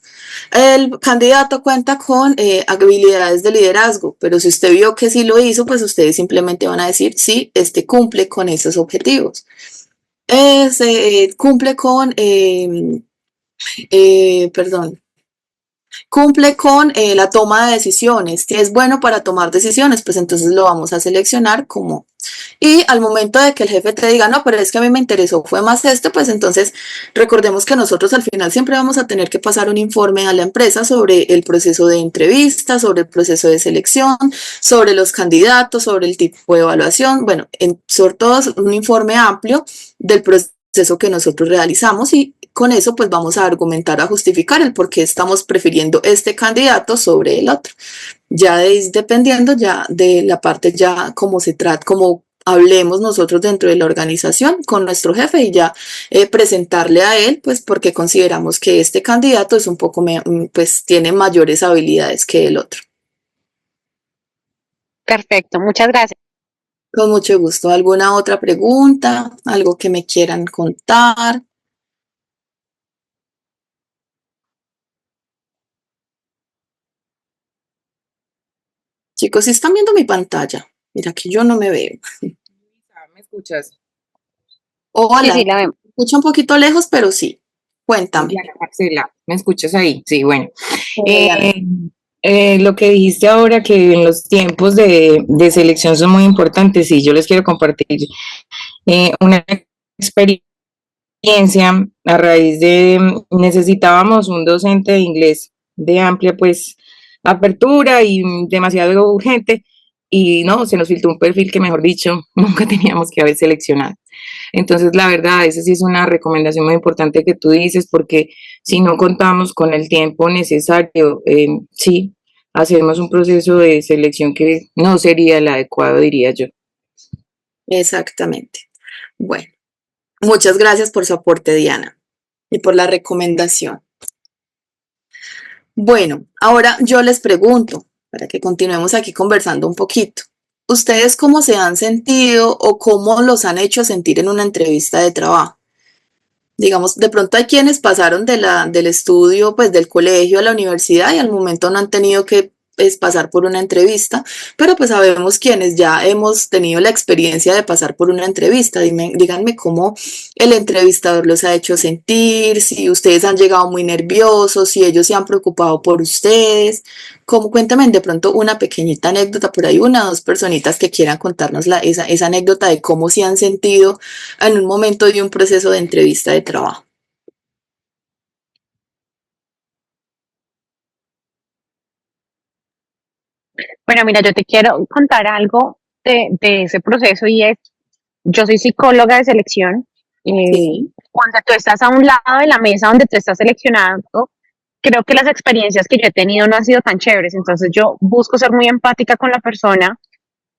S1: El candidato cuenta con habilidades de liderazgo, pero si usted vio que sí lo hizo, pues ustedes simplemente van a decir, sí, este cumple con esos objetivos. Cumple con, perdón, cumple con la toma de decisiones. Si es bueno para tomar decisiones, pues entonces lo vamos a seleccionar como. Y al momento de que el jefe te diga, no, pero es que a mí me interesó, fue más este, pues entonces recordemos que nosotros al final siempre vamos a tener que pasar un informe a la empresa sobre el proceso de entrevista, sobre el proceso de selección, sobre los candidatos, sobre el tipo de evaluación, bueno, sobre todo un informe amplio del proceso que nosotros realizamos y con eso pues vamos a argumentar, a justificar el por qué estamos prefiriendo este candidato sobre el otro. Ya dependiendo ya de la parte ya como se trata, como hablemos nosotros dentro de la organización con nuestro jefe y ya presentarle a él, pues porque consideramos que este candidato es un poco, pues tiene mayores habilidades que el otro.
S2: Perfecto, muchas gracias.
S1: Con mucho gusto. ¿Alguna otra pregunta? ¿Algo que me quieran contar? Chicos, si están viendo mi pantalla, mira que yo no me veo.
S3: ¿Me escuchas?
S2: Sí,
S1: Hola,
S2: sí, la vemos.
S1: me escucho un poquito lejos, pero sí. Cuéntame.
S3: Diana, Marcela, ¿me escuchas ahí? Sí, bueno.
S1: Diana.
S3: Lo que dijiste ahora, que en los tiempos de selección son muy importantes, y yo les quiero compartir una experiencia a raíz de, necesitábamos un docente de inglés de amplia, pues, apertura y demasiado urgente, y no, se nos filtró un perfil que, mejor dicho, nunca teníamos que haber seleccionado. Entonces, la verdad, esa sí es una recomendación muy importante que tú dices, porque si no contamos con el tiempo necesario, sí, hacemos un proceso de selección que no sería el adecuado, diría yo.
S1: Exactamente. Bueno, muchas gracias por su aporte, Diana, y por la recomendación. Bueno, ahora yo les pregunto, para que continuemos aquí conversando un poquito. ¿Ustedes cómo se han sentido o cómo los han hecho sentir en una entrevista de trabajo? Digamos, de pronto hay quienes pasaron del estudio, pues del colegio a la universidad y al momento no han tenido que pasar por una entrevista, pero pues sabemos quienes ya hemos tenido la experiencia de pasar por una entrevista. Díganme cómo el entrevistador los ha hecho sentir, si ustedes han llegado muy nerviosos, si ellos se han preocupado por ustedes. Cuéntame de pronto una pequeñita anécdota por ahí, una o dos personitas que quieran contarnos esa anécdota de cómo se han sentido en un momento de un proceso de entrevista de trabajo.
S2: Bueno, mira, yo te quiero contar algo de ese proceso y es, yo soy psicóloga de selección.
S1: Sí,
S2: Cuando tú estás a un lado de la mesa donde tú estás seleccionando, creo que las experiencias que yo he tenido no han sido tan chéveres, entonces yo busco ser muy empática con la persona,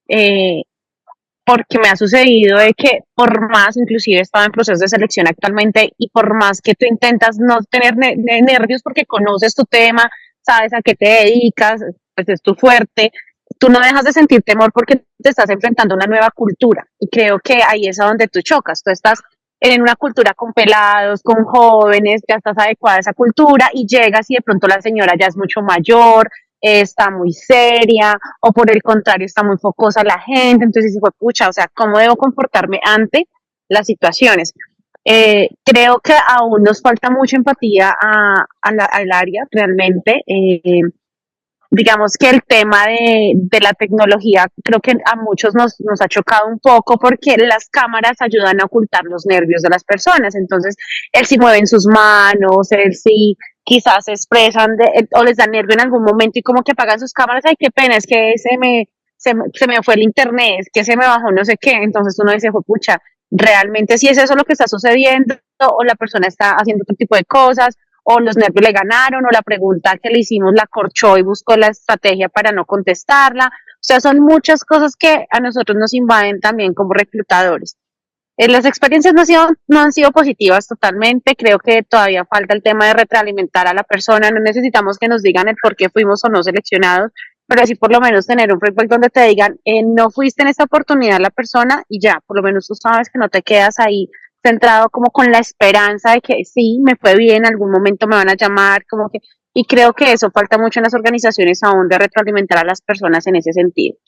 S2: eh, porque me ha sucedido de que por más, inclusive he estado en procesos de selección actualmente y por más que tú intentas no tener nervios porque conoces tu tema, sabes a qué te dedicas, pues es tu fuerte, tú no dejas de sentir temor porque te estás enfrentando a una nueva cultura y creo que ahí es a donde tú chocas, tú estás en una cultura con pelados, con jóvenes, ya estás adecuada a esa cultura y llegas y de pronto la señora ya es mucho mayor, está muy seria, o por el contrario está muy focosa la gente, entonces fue pucha, o sea, ¿cómo debo comportarme ante las situaciones? Creo que aún nos falta mucha empatía al área realmente. digamos que el tema de la tecnología creo que a muchos nos ha chocado un poco porque las cámaras ayudan a ocultar los nervios de las personas. Entonces, él si mueven sus manos, él si quizás se expresan o les da nervio en algún momento y como que apagan sus cámaras, ay, qué pena, es que se me fue el internet, es que se me bajó no sé qué. Entonces uno dice, fue pucha, realmente si es eso lo que está sucediendo o la persona está haciendo otro tipo de cosas o los nervios le ganaron, o la pregunta que le hicimos la corchó y buscó la estrategia para no contestarla. O sea, son muchas cosas que a nosotros nos invaden también como reclutadores. Las experiencias no han sido positivas totalmente, creo que todavía falta el tema de retroalimentar a la persona, no necesitamos que nos digan el por qué fuimos o no seleccionados, pero sí por lo menos tener un feedback donde te digan, no fuiste en esta oportunidad la persona y ya, por lo menos tú sabes que no te quedas ahí centrado como con la esperanza de que sí, me fue bien, en algún momento me van a llamar, como que, y creo que eso falta mucho en las organizaciones aún de retroalimentar a las personas en ese sentido.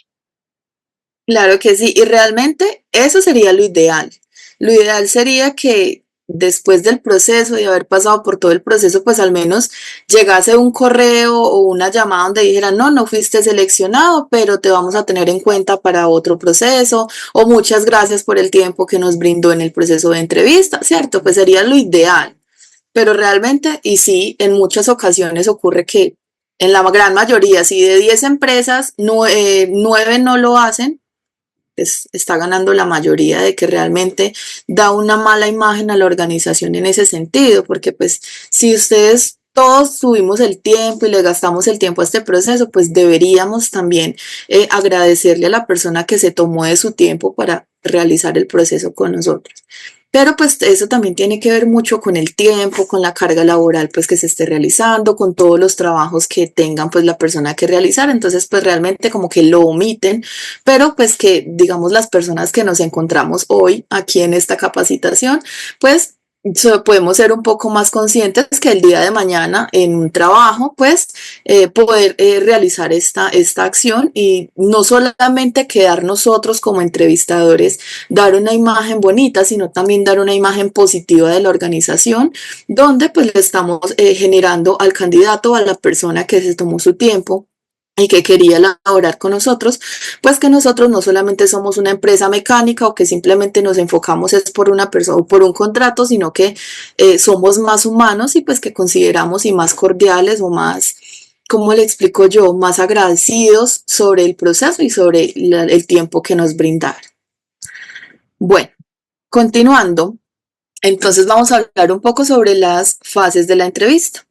S1: Claro que sí, y realmente eso sería lo ideal. Lo ideal sería que después del proceso, de haber pasado por todo el proceso, pues al menos llegase un correo o una llamada donde dijeran, no, no fuiste seleccionado, pero te vamos a tener en cuenta para otro proceso, o muchas gracias por el tiempo que nos brindó en el proceso de entrevista, ¿cierto? Pues sería lo ideal. Pero realmente, y sí, en muchas ocasiones ocurre que en la gran mayoría, si de 10 empresas, 9 no lo hacen, pues está ganando la mayoría de que realmente da una mala imagen a la organización en ese sentido, porque pues si ustedes todos tuvimos el tiempo y le gastamos el tiempo a este proceso, pues deberíamos también agradecerle a la persona que se tomó de su tiempo para realizar el proceso con nosotros. Pero pues eso también tiene que ver mucho con el tiempo, con la carga laboral pues que se esté realizando, con todos los trabajos que tengan pues la persona que realizar. Entonces pues realmente como que lo omiten, pero pues que digamos las personas que nos encontramos hoy aquí en esta capacitación, pues podemos ser un poco más conscientes que el día de mañana en un trabajo, pues poder realizar esta acción y no solamente quedar nosotros como entrevistadores, dar una imagen bonita, sino también dar una imagen positiva de la organización, donde pues le estamos generando al candidato, a la persona que se tomó su tiempo y que quería laborar con nosotros, pues que nosotros no solamente somos una empresa mecánica o que simplemente nos enfocamos es por una persona o por un contrato, sino que somos más humanos y pues que consideramos y más cordiales o más, ¿cómo le explico yo? Más agradecidos sobre el proceso y sobre el tiempo que nos brindaron. Bueno, continuando, entonces vamos a hablar un poco sobre las fases de la entrevista.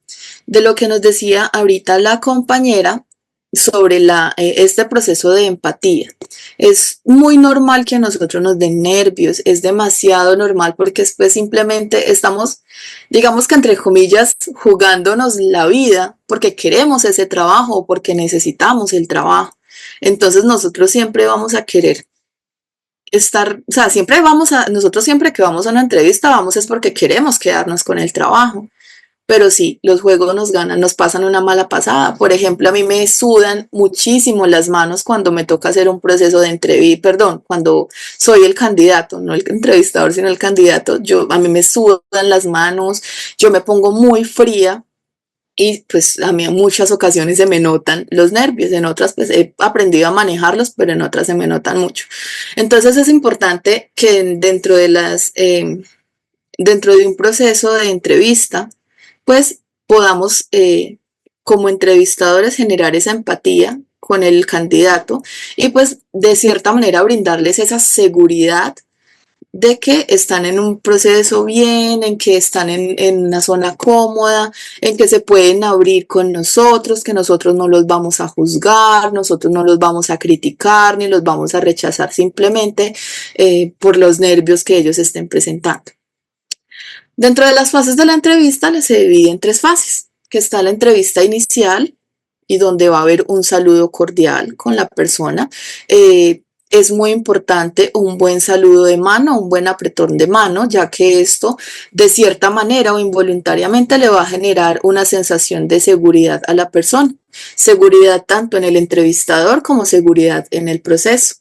S1: De lo que nos decía ahorita la compañera sobre este proceso de empatía. Es muy normal que a nosotros nos den nervios, es demasiado normal porque después simplemente estamos, digamos que entre comillas, jugándonos la vida porque queremos ese trabajo o porque necesitamos el trabajo. Entonces nosotros siempre vamos a querer estar, o sea, nosotros siempre que vamos a una entrevista vamos es porque queremos quedarnos con el trabajo. Pero sí, los juegos nos ganan, nos pasan una mala pasada. Por ejemplo, a mí me sudan muchísimo las manos cuando me toca hacer un proceso de entrevista, perdón, cuando soy el candidato, no el entrevistador, sino el candidato. A mí me sudan las manos, yo me pongo muy fría y pues a mí en muchas ocasiones se me notan los nervios, en otras pues he aprendido a manejarlos, pero en otras se me notan mucho. Entonces es importante que dentro de un proceso de entrevista, pues podamos como entrevistadores generar esa empatía con el candidato y pues de cierta manera brindarles esa seguridad de que están en un proceso bien, en que están en una zona cómoda, en que se pueden abrir con nosotros, que nosotros no los vamos a juzgar, nosotros no los vamos a criticar ni los vamos a rechazar simplemente por los nervios que ellos estén presentando. Dentro de las fases de la entrevista se divide en 3 fases, que está la entrevista inicial y donde va a haber un saludo cordial con la persona. Es muy importante un buen saludo de mano, un buen apretón de mano, ya que esto de cierta manera o involuntariamente le va a generar una sensación de seguridad a la persona. Seguridad tanto en el entrevistador como seguridad en el proceso.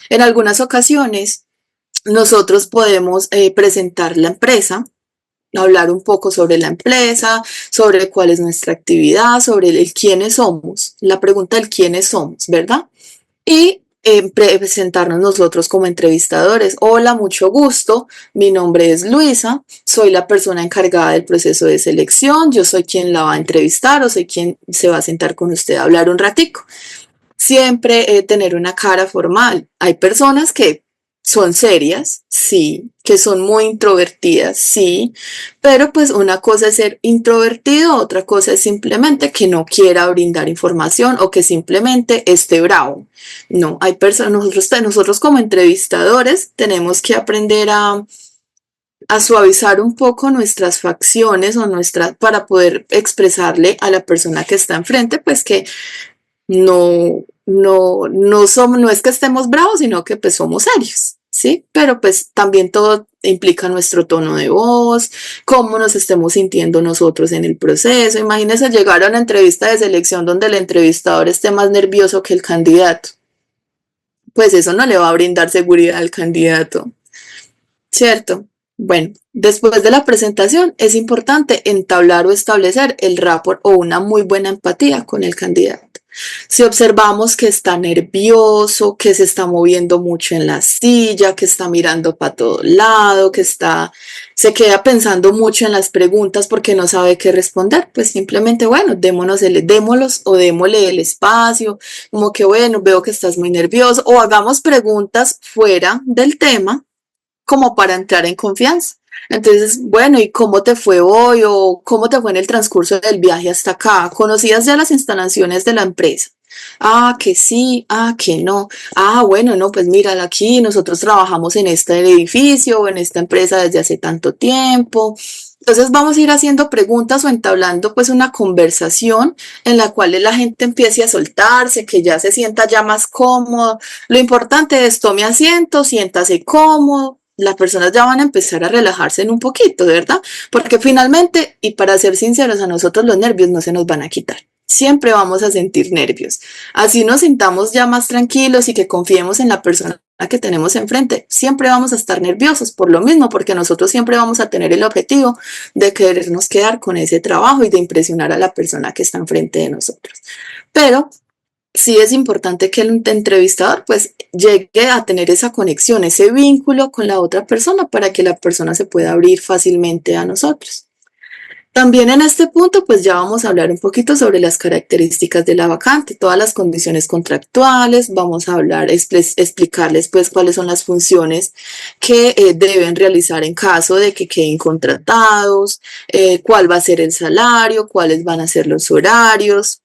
S1: En algunas ocasiones nosotros podemos presentar la empresa hablar un poco sobre la empresa, sobre cuál es nuestra actividad, sobre el quiénes somos, la pregunta del quiénes somos, ¿verdad? Y presentarnos nosotros como entrevistadores. Hola, mucho gusto. Mi nombre es Luisa. Soy la persona encargada del proceso de selección. Yo soy quien la va a entrevistar o soy quien se va a sentar con usted a hablar un ratico. Siempre tener una cara formal. Hay personas que son serias, sí, que son muy introvertidas, sí, pero pues una cosa es ser introvertido, otra cosa es simplemente que no quiera brindar información o que simplemente esté bravo. No, hay personas, nosotros como entrevistadores tenemos que aprender a suavizar un poco nuestras facciones o nuestras para poder expresarle a la persona que está enfrente, pues que no es que estemos bravos, sino que pues somos serios, ¿sí? Pero pues también todo implica nuestro tono de voz, cómo nos estemos sintiendo nosotros en el proceso. Imagínense llegar a una entrevista de selección donde el entrevistador esté más nervioso que el candidato. Pues eso no le va a brindar seguridad al candidato, ¿cierto? Bueno, después de la presentación es importante entablar o establecer el rapport o una muy buena empatía con el candidato. Si observamos que está nervioso, que se está moviendo mucho en la silla, que está mirando para todo lado, se queda pensando mucho en las preguntas porque no sabe qué responder, pues simplemente, bueno, démosle el espacio, como que, bueno, veo que estás muy nervioso, o hagamos preguntas fuera del tema como para entrar en confianza. Entonces, bueno, ¿y cómo te fue hoy o cómo te fue en el transcurso del viaje hasta acá? ¿Conocías ya las instalaciones de la empresa? Ah, que sí, ah, que no. Ah, bueno, no, pues mira, aquí nosotros trabajamos en este edificio o en esta empresa desde hace tanto tiempo. Entonces vamos a ir haciendo preguntas o entablando pues una conversación en la cual la gente empiece a soltarse, que ya se sienta ya más cómodo. Lo importante es tome asiento, siéntase cómodo. Las personas ya van a empezar a relajarse en un poquito, ¿verdad? Porque finalmente, y para ser sinceros, a nosotros los nervios no se nos van a quitar. Siempre vamos a sentir nervios. Así nos sintamos ya más tranquilos y que confiemos en la persona que tenemos enfrente. Siempre vamos a estar nerviosos por lo mismo, porque nosotros siempre vamos a tener el objetivo de querernos quedar con ese trabajo y de impresionar a la persona que está enfrente de nosotros. Pero sí es importante que el entrevistador pues llegue a tener esa conexión, ese vínculo con la otra persona para que la persona se pueda abrir fácilmente a nosotros. También en este punto pues ya vamos a hablar un poquito sobre las características de la vacante, todas las condiciones contractuales, vamos a hablar, explicarles pues cuáles son las funciones que deben realizar en caso de que queden contratados, cuál va a ser el salario, cuáles van a ser los horarios,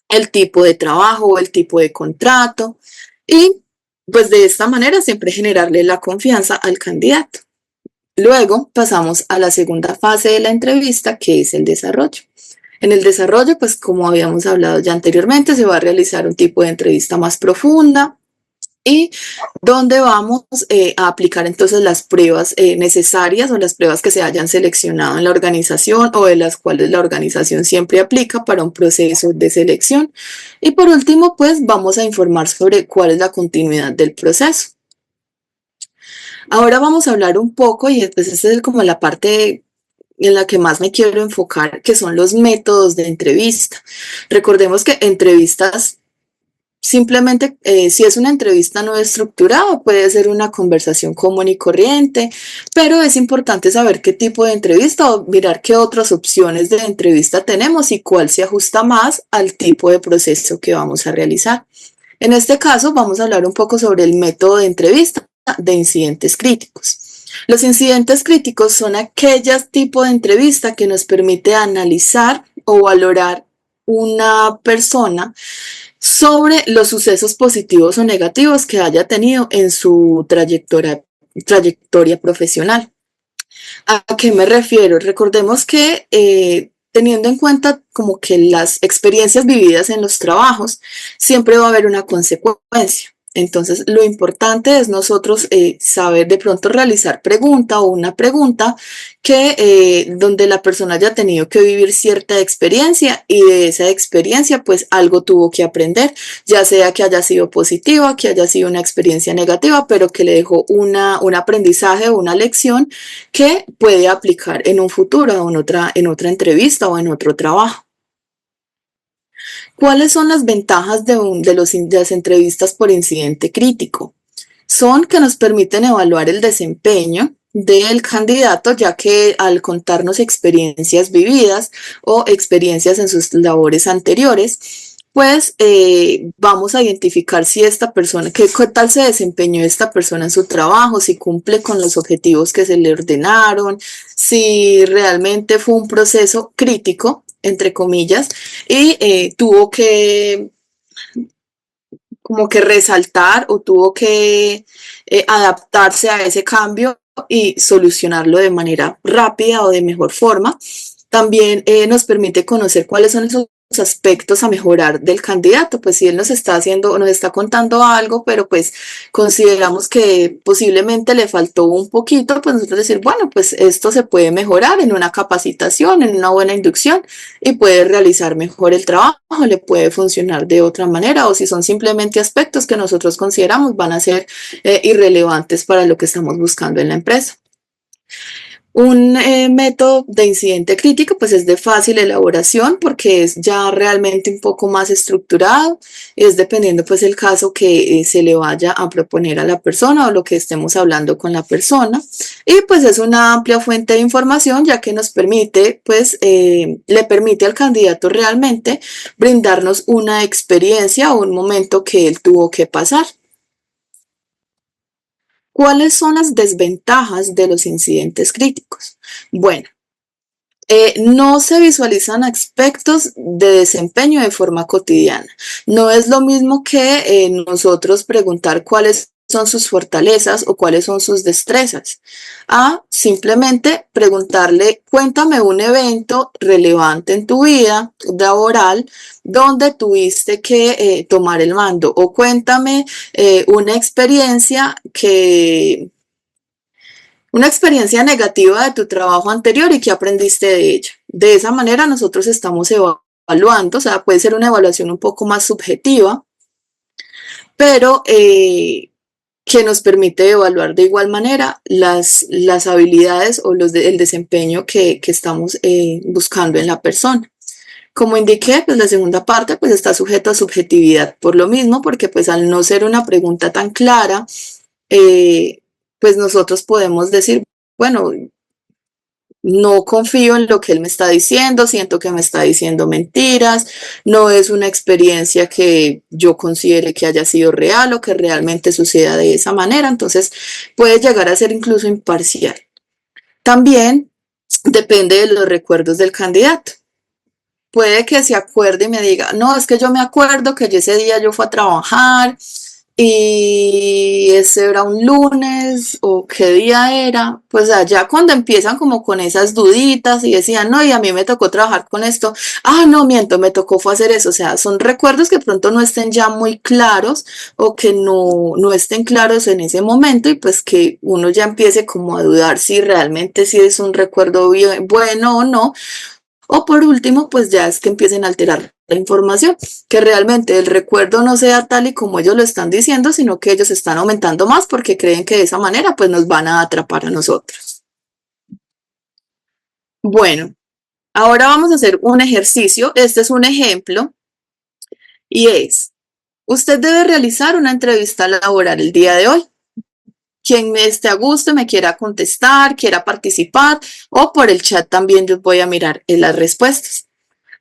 S1: el tipo de trabajo o el tipo de contrato y pues de esta manera siempre generarle la confianza al candidato. Luego pasamos a la segunda fase de la entrevista, que es el desarrollo. En el desarrollo, pues como habíamos hablado ya anteriormente, se va a realizar un tipo de entrevista más profunda y donde vamos a aplicar entonces las pruebas necesarias o las pruebas que se hayan seleccionado en la organización o de las cuales la organización siempre aplica para un proceso de selección. Y por último, pues vamos a informar sobre cuál es la continuidad del proceso. Ahora vamos a hablar un poco, y pues esta es como la parte en la que más me quiero enfocar, que son los métodos de entrevista. Recordemos que entrevistas, simplemente, si es una entrevista no estructurada, puede ser una conversación común y corriente, pero es importante saber qué tipo de entrevista o mirar qué otras opciones de entrevista tenemos y cuál se ajusta más al tipo de proceso que vamos a realizar. En este caso, vamos a hablar un poco sobre el método de entrevista de incidentes críticos. Los incidentes críticos son aquellos tipos de entrevista que nos permite analizar o valorar una persona sobre los sucesos positivos o negativos que haya tenido en su trayectoria profesional. ¿A qué me refiero? Recordemos que teniendo en cuenta como que las experiencias vividas en los trabajos, siempre va a haber una consecuencia. Entonces, lo importante es nosotros saber de pronto realizar pregunta o una pregunta que donde la persona haya tenido que vivir cierta experiencia y de esa experiencia pues algo tuvo que aprender, ya sea que haya sido positiva, que haya sido una experiencia negativa, pero que le dejó un aprendizaje o una lección que puede aplicar en un futuro o en otra entrevista o en otro trabajo. ¿Cuáles son las ventajas de las entrevistas por incidente crítico? Son que nos permiten evaluar el desempeño del candidato, ya que al contarnos experiencias vividas o experiencias en sus labores anteriores, pues vamos a identificar si esta persona, qué tal se desempeñó esta persona en su trabajo, si cumple con los objetivos que se le ordenaron, si realmente fue un proceso crítico, entre comillas, y tuvo que como que resaltar o tuvo que adaptarse a ese cambio y solucionarlo de manera rápida o de mejor forma. También nos permite conocer cuáles son esos aspectos a mejorar del candidato, pues si él nos está haciendo, nos está contando algo, pero pues consideramos que posiblemente le faltó un poquito, pues nosotros decir, bueno, pues esto se puede mejorar en una capacitación, en una buena inducción y puede realizar mejor el trabajo, le puede funcionar de otra manera, o si son simplemente aspectos que nosotros consideramos van a ser irrelevantes para lo que estamos buscando en la empresa. Un método de incidente crítico pues es de fácil elaboración porque es ya realmente un poco más estructurado, es dependiendo pues el caso que se le vaya a proponer a la persona o lo que estemos hablando con la persona, y pues es una amplia fuente de información ya que nos permite pues le permite al candidato realmente brindarnos una experiencia o un momento que él tuvo que pasar. ¿Cuáles son las desventajas de los incidentes críticos? Bueno, no se visualizan aspectos de desempeño de forma cotidiana. No es lo mismo que nosotros preguntar cuáles son sus fortalezas o cuáles son sus destrezas, a simplemente preguntarle, cuéntame un evento relevante en tu vida laboral donde tuviste que tomar el mando, o cuéntame una experiencia negativa de tu trabajo anterior y qué aprendiste de ella. De esa manera nosotros estamos evaluando, o sea, puede ser una evaluación un poco más subjetiva, pero que nos permite evaluar de igual manera las habilidades o el desempeño que estamos buscando en la persona. Como indiqué, pues la segunda parte pues está sujeta a subjetividad por lo mismo, porque pues al no ser una pregunta tan clara, pues nosotros podemos decir, bueno, no confío en lo que él me está diciendo, siento que me está diciendo mentiras, no es una experiencia que yo considere que haya sido real o que realmente suceda de esa manera, entonces puede llegar a ser incluso imparcial. También depende de los recuerdos del candidato. Puede que se acuerde y me diga, no, es que yo me acuerdo que ese día yo fui a trabajar y ese era un lunes o qué día era, pues allá cuando empiezan como con esas duditas y decían, no, y a mí me tocó trabajar con esto, no miento, me tocó fue hacer eso, o sea, son recuerdos que pronto no estén ya muy claros o que no estén claros en ese momento, y pues que uno ya empiece como a dudar si realmente sí es un recuerdo bien, bueno o no. O por último, pues ya es que empiecen a alterar la información, que realmente el recuerdo no sea tal y como ellos lo están diciendo, sino que ellos están aumentando más porque creen que de esa manera pues nos van a atrapar a nosotros. Bueno, ahora vamos a hacer un ejercicio. Este es un ejemplo y es, usted debe realizar una entrevista laboral el día de hoy. Quien me esté a gusto, me quiera contestar, quiera participar, o por el chat también yo voy a mirar las respuestas.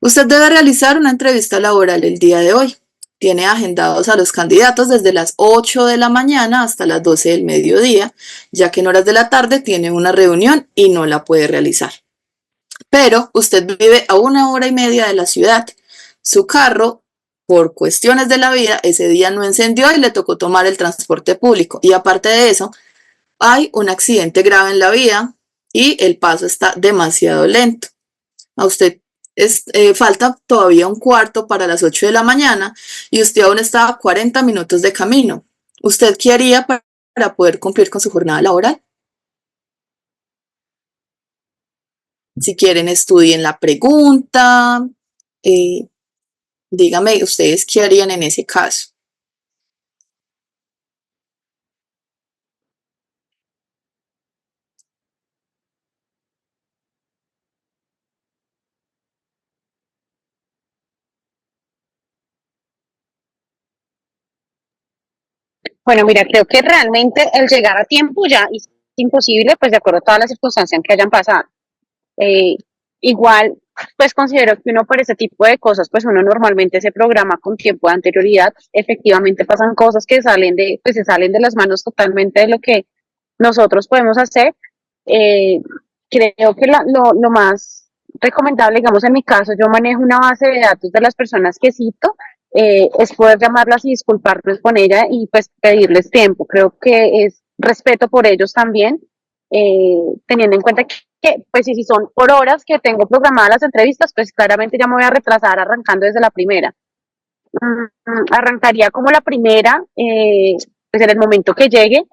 S1: Usted debe realizar una entrevista laboral el día de hoy. Tiene agendados a los candidatos desde las 8 de la mañana hasta las 12 del mediodía, ya que en horas de la tarde tiene una reunión y no la puede realizar. Pero usted vive a 1 hora y media de la ciudad. Su carro, por cuestiones de la vida, ese día no encendió y le tocó tomar el transporte público. Y aparte de eso, hay un accidente grave en la vía y el paso está demasiado lento. A usted falta todavía un cuarto para las 8 de la mañana y usted aún está a 40 minutos de camino. ¿Usted qué haría para poder cumplir con su jornada laboral? Si quieren, estudien la pregunta. Eh, dígame, ¿ustedes qué harían en ese caso?
S2: Bueno, mira, creo que realmente el llegar a tiempo ya es imposible, pues de acuerdo a todas las circunstancias que hayan pasado. Eh, igual, pues considero que uno por ese tipo de cosas, pues uno normalmente se programa con tiempo de anterioridad. Efectivamente pasan cosas que salen pues se salen de las manos totalmente de lo que nosotros podemos hacer. Eh, creo que lo más recomendable, digamos en mi caso, yo manejo una base de datos de las personas que cito, es poder llamarlas y disculparnos con ella y pues pedirles tiempo. Creo que es respeto por ellos también, teniendo en cuenta que pues si son por horas que tengo programadas las entrevistas, pues claramente ya me voy a retrasar arrancando desde la primera. Arrancaría como la primera, pues en el momento que llegue,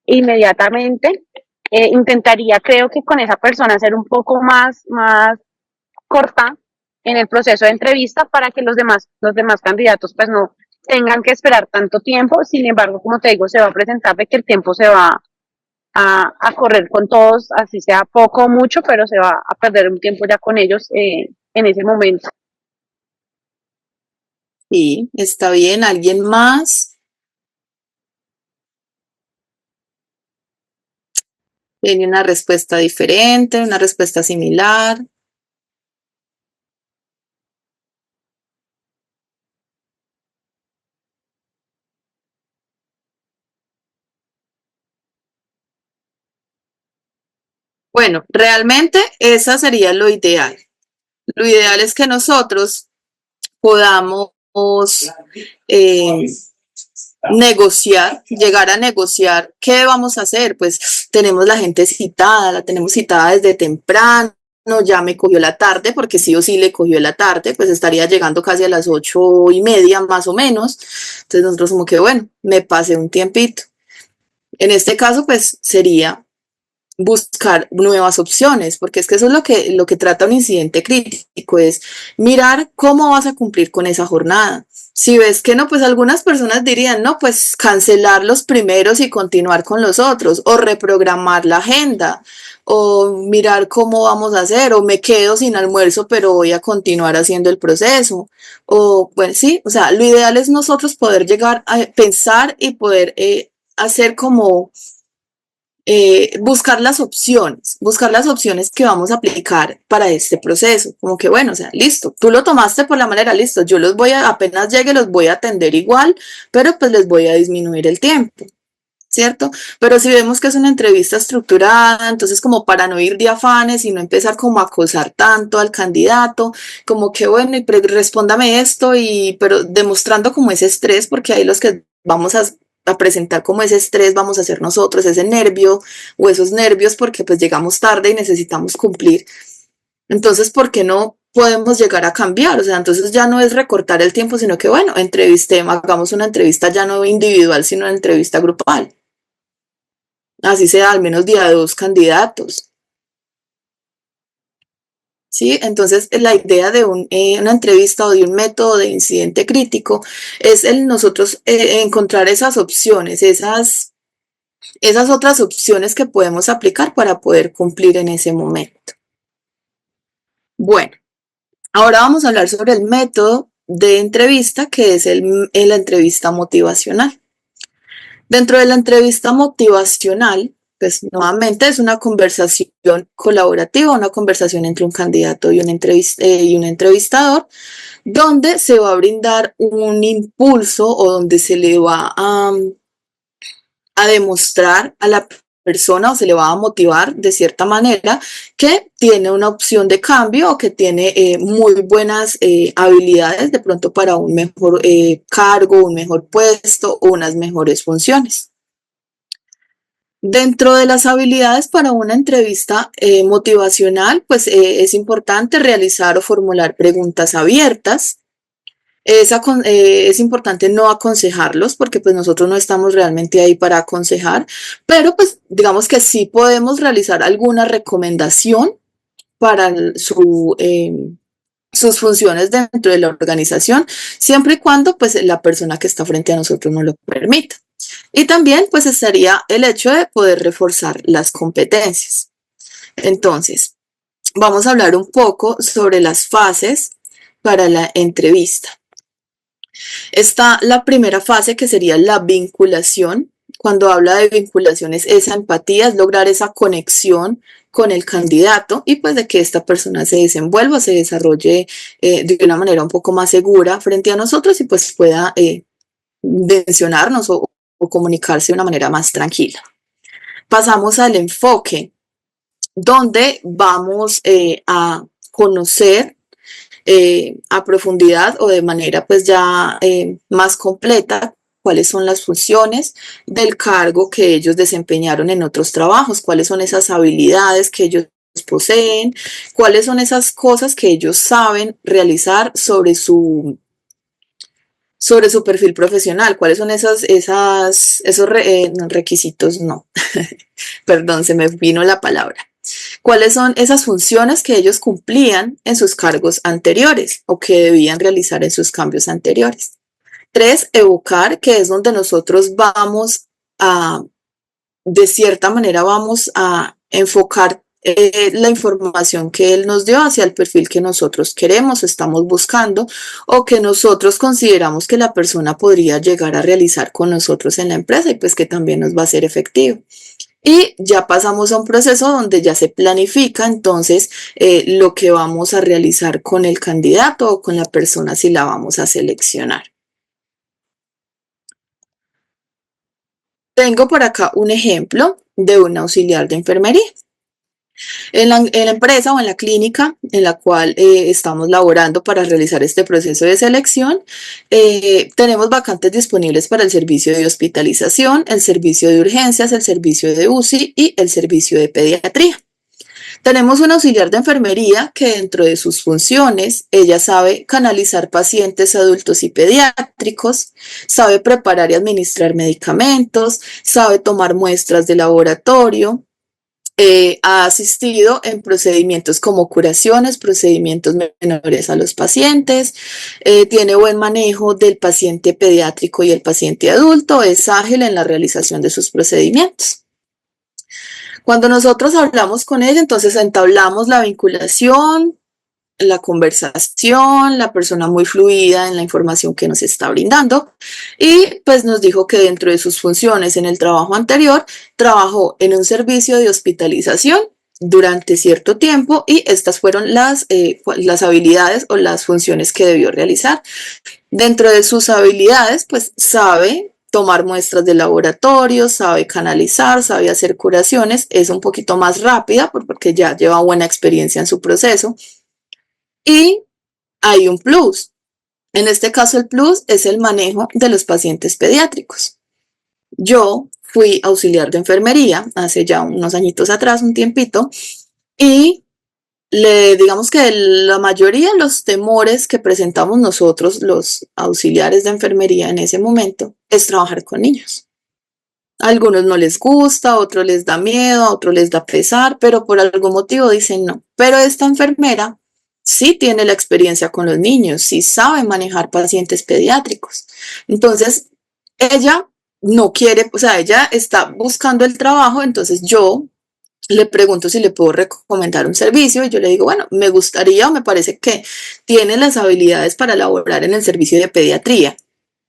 S2: inmediatamente. Intentaría, creo que con esa persona ser un poco más corta en el proceso de entrevista para que los demás candidatos pues no tengan que esperar tanto tiempo. Sin embargo, como te digo, se va a presentar de que el tiempo se va a correr con todos, así sea poco o mucho, pero se va a perder un tiempo ya con ellos en ese momento.
S1: Sí, está bien. ¿Alguien más? ¿Tiene una respuesta diferente, una respuesta similar? Bueno, realmente esa sería lo ideal. Lo ideal es que nosotros podamos eh, negociar, llegar a negociar qué vamos a hacer. Pues tenemos la gente citada, la tenemos citada desde temprano, ya me cogió la tarde, porque sí o sí le cogió la tarde, pues estaría llegando casi a las 8:30 más o menos. Entonces nosotros como que bueno, me pasé un tiempito. En este caso pues sería buscar nuevas opciones, porque es que eso es lo que trata un incidente crítico, es mirar cómo vas a cumplir con esa jornada. Si ves que no, pues algunas personas dirían, no, pues cancelar los primeros y continuar con los otros, o reprogramar la agenda, o mirar cómo vamos a hacer, o me quedo sin almuerzo, pero voy a continuar haciendo el proceso, o bueno, sí, o sea, lo ideal es nosotros poder llegar a pensar y poder hacer como buscar las opciones que vamos a aplicar para este proceso. Como que, bueno, o sea, listo, tú lo tomaste por la manera, listo, yo los voy a, apenas llegue, los voy a atender igual, pero pues les voy a disminuir el tiempo. ¿Cierto? Pero si vemos que es una entrevista estructurada, entonces como para no ir de afanes y no empezar como a acosar tanto al candidato, como que bueno, y respóndame esto, y pero demostrando como ese estrés, porque ahí los que vamos a presentar como ese estrés vamos a ser nosotros, ese nervio o esos nervios porque pues llegamos tarde y necesitamos cumplir. Entonces, ¿por qué no podemos llegar a cambiar? O sea, entonces ya no es recortar el tiempo, sino que bueno, entrevistemos, hagamos una entrevista ya no individual, sino una entrevista grupal. Así sea al menos día de 2 candidatos. ¿Sí? Entonces, la idea de una entrevista o de un método de incidente crítico es el nosotros encontrar esas opciones, esas otras opciones que podemos aplicar para poder cumplir en ese momento. Bueno, ahora vamos a hablar sobre el método de entrevista, que es la entrevista motivacional. Dentro de la entrevista motivacional, pues nuevamente es una conversación colaborativa, una conversación entre un candidato y un entrevistador, donde se va a brindar un impulso o donde se le va a demostrar a la persona o se le va a motivar de cierta manera que tiene una opción de cambio o que tiene muy buenas habilidades de pronto para un mejor cargo, un mejor puesto o unas mejores funciones. Dentro de las habilidades para una entrevista motivacional, pues es importante realizar o formular preguntas abiertas, Es importante no aconsejarlos porque pues nosotros no estamos realmente ahí para aconsejar, pero pues digamos que sí podemos realizar alguna recomendación para sus funciones dentro de la organización, siempre y cuando pues la persona que está frente a nosotros nos lo permita. Y también pues estaría el hecho de poder reforzar las competencias. Entonces, vamos a hablar un poco sobre las fases para la entrevista. Está la primera fase que sería la vinculación. Cuando habla de vinculación es esa empatía, es lograr esa conexión con el candidato y pues de que esta persona se desenvuelva, se desarrolle de una manera un poco más segura frente a nosotros y pues pueda mencionarnos o comunicarse de una manera más tranquila. Pasamos al enfoque, donde vamos a conocer a profundidad o de manera pues ya más completa cuáles son las funciones del cargo que ellos desempeñaron en otros trabajos, cuáles son esas habilidades que ellos poseen, cuáles son esas cosas que ellos saben realizar sobre su perfil profesional, cuáles son esos requisitos, no, perdón, se me vino la palabra. ¿Cuáles son esas funciones que ellos cumplían en sus cargos anteriores o que debían realizar en sus cambios anteriores? 3, evocar, que es donde nosotros vamos a, de cierta manera, vamos a enfocar la información que él nos dio hacia el perfil que nosotros queremos, estamos buscando o que nosotros consideramos que la persona podría llegar a realizar con nosotros en la empresa y pues que también nos va a ser efectivo. Y ya pasamos a un proceso donde ya se planifica entonces lo que vamos a realizar con el candidato o con la persona si la vamos a seleccionar. Tengo por acá un ejemplo de un auxiliar de enfermería. En la empresa o en la clínica en la cual estamos laborando para realizar este proceso de selección, tenemos vacantes disponibles para el servicio de hospitalización, el servicio de urgencias, el servicio de UCI y el servicio de pediatría. Tenemos un auxiliar de enfermería que dentro de sus funciones, ella sabe canalizar pacientes adultos y pediátricos, sabe preparar y administrar medicamentos, sabe tomar muestras de laboratorio, ha asistido en procedimientos como curaciones, procedimientos menores a los pacientes, tiene buen manejo del paciente pediátrico y el paciente adulto, es ágil en la realización de sus procedimientos. Cuando nosotros hablamos con ella, entonces entablamos la vinculación, la conversación, la persona muy fluida en la información que nos está brindando y pues nos dijo que dentro de sus funciones en el trabajo anterior trabajó en un servicio de hospitalización durante cierto tiempo y estas fueron las habilidades o las funciones que debió realizar. Dentro de sus habilidades pues sabe tomar muestras de laboratorio, sabe canalizar, sabe hacer curaciones, es un poquito más rápida porque ya lleva buena experiencia en su proceso. Y hay un plus. En este caso el plus es el manejo de los pacientes pediátricos. Yo fui auxiliar de enfermería hace ya unos añitos atrás, un tiempito, y digamos que la mayoría de los temores que presentamos nosotros, los auxiliares de enfermería en ese momento, es trabajar con niños. A algunos no les gusta, a otros les da miedo, a otros les da pesar, pero por algún motivo dicen no. Pero esta enfermera sí tiene la experiencia con los niños, sí sabe manejar pacientes pediátricos. Entonces, ella no quiere, o sea, ella está buscando el trabajo, entonces yo le pregunto si le puedo recomendar un servicio y yo le digo, bueno, me gustaría o me parece que tiene las habilidades para laborar en el servicio de pediatría.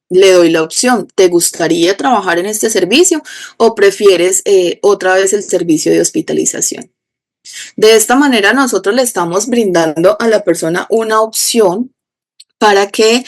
S1: Le doy la opción, ¿te gustaría trabajar en este servicio o prefieres otra vez el servicio de hospitalización? De esta manera nosotros le estamos brindando a la persona una opción para que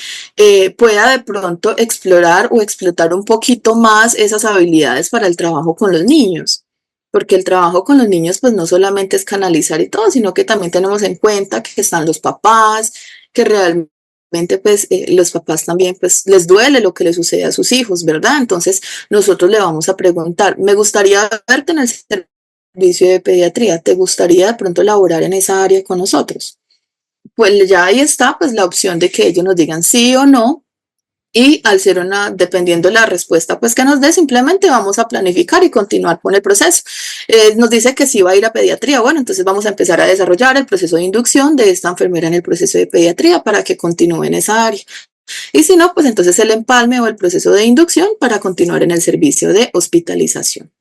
S1: pueda de pronto explorar o explotar un poquito más esas habilidades para el trabajo con los niños. Porque el trabajo con los niños pues no solamente es canalizar y todo, sino que también tenemos en cuenta que están los papás, que realmente pues los papás también pues les duele lo que le sucede a sus hijos, ¿verdad? Entonces nosotros le vamos a preguntar, me gustaría verte en el servicio de pediatría, ¿te gustaría de pronto laborar en esa área con nosotros? pues ya ahí está pues la opción de que ellos nos digan sí o no. Y al ser dependiendo de la respuesta pues que nos dé, simplemente vamos a planificar y continuar con el proceso. Nos dice que sí va a ir a pediatría, bueno, entonces vamos a empezar a desarrollar el proceso de inducción de esta enfermera en el proceso de pediatría para que continúe en esa área. Y si no, pues entonces el empalme o el proceso de inducción para continuar en el servicio de hospitalización.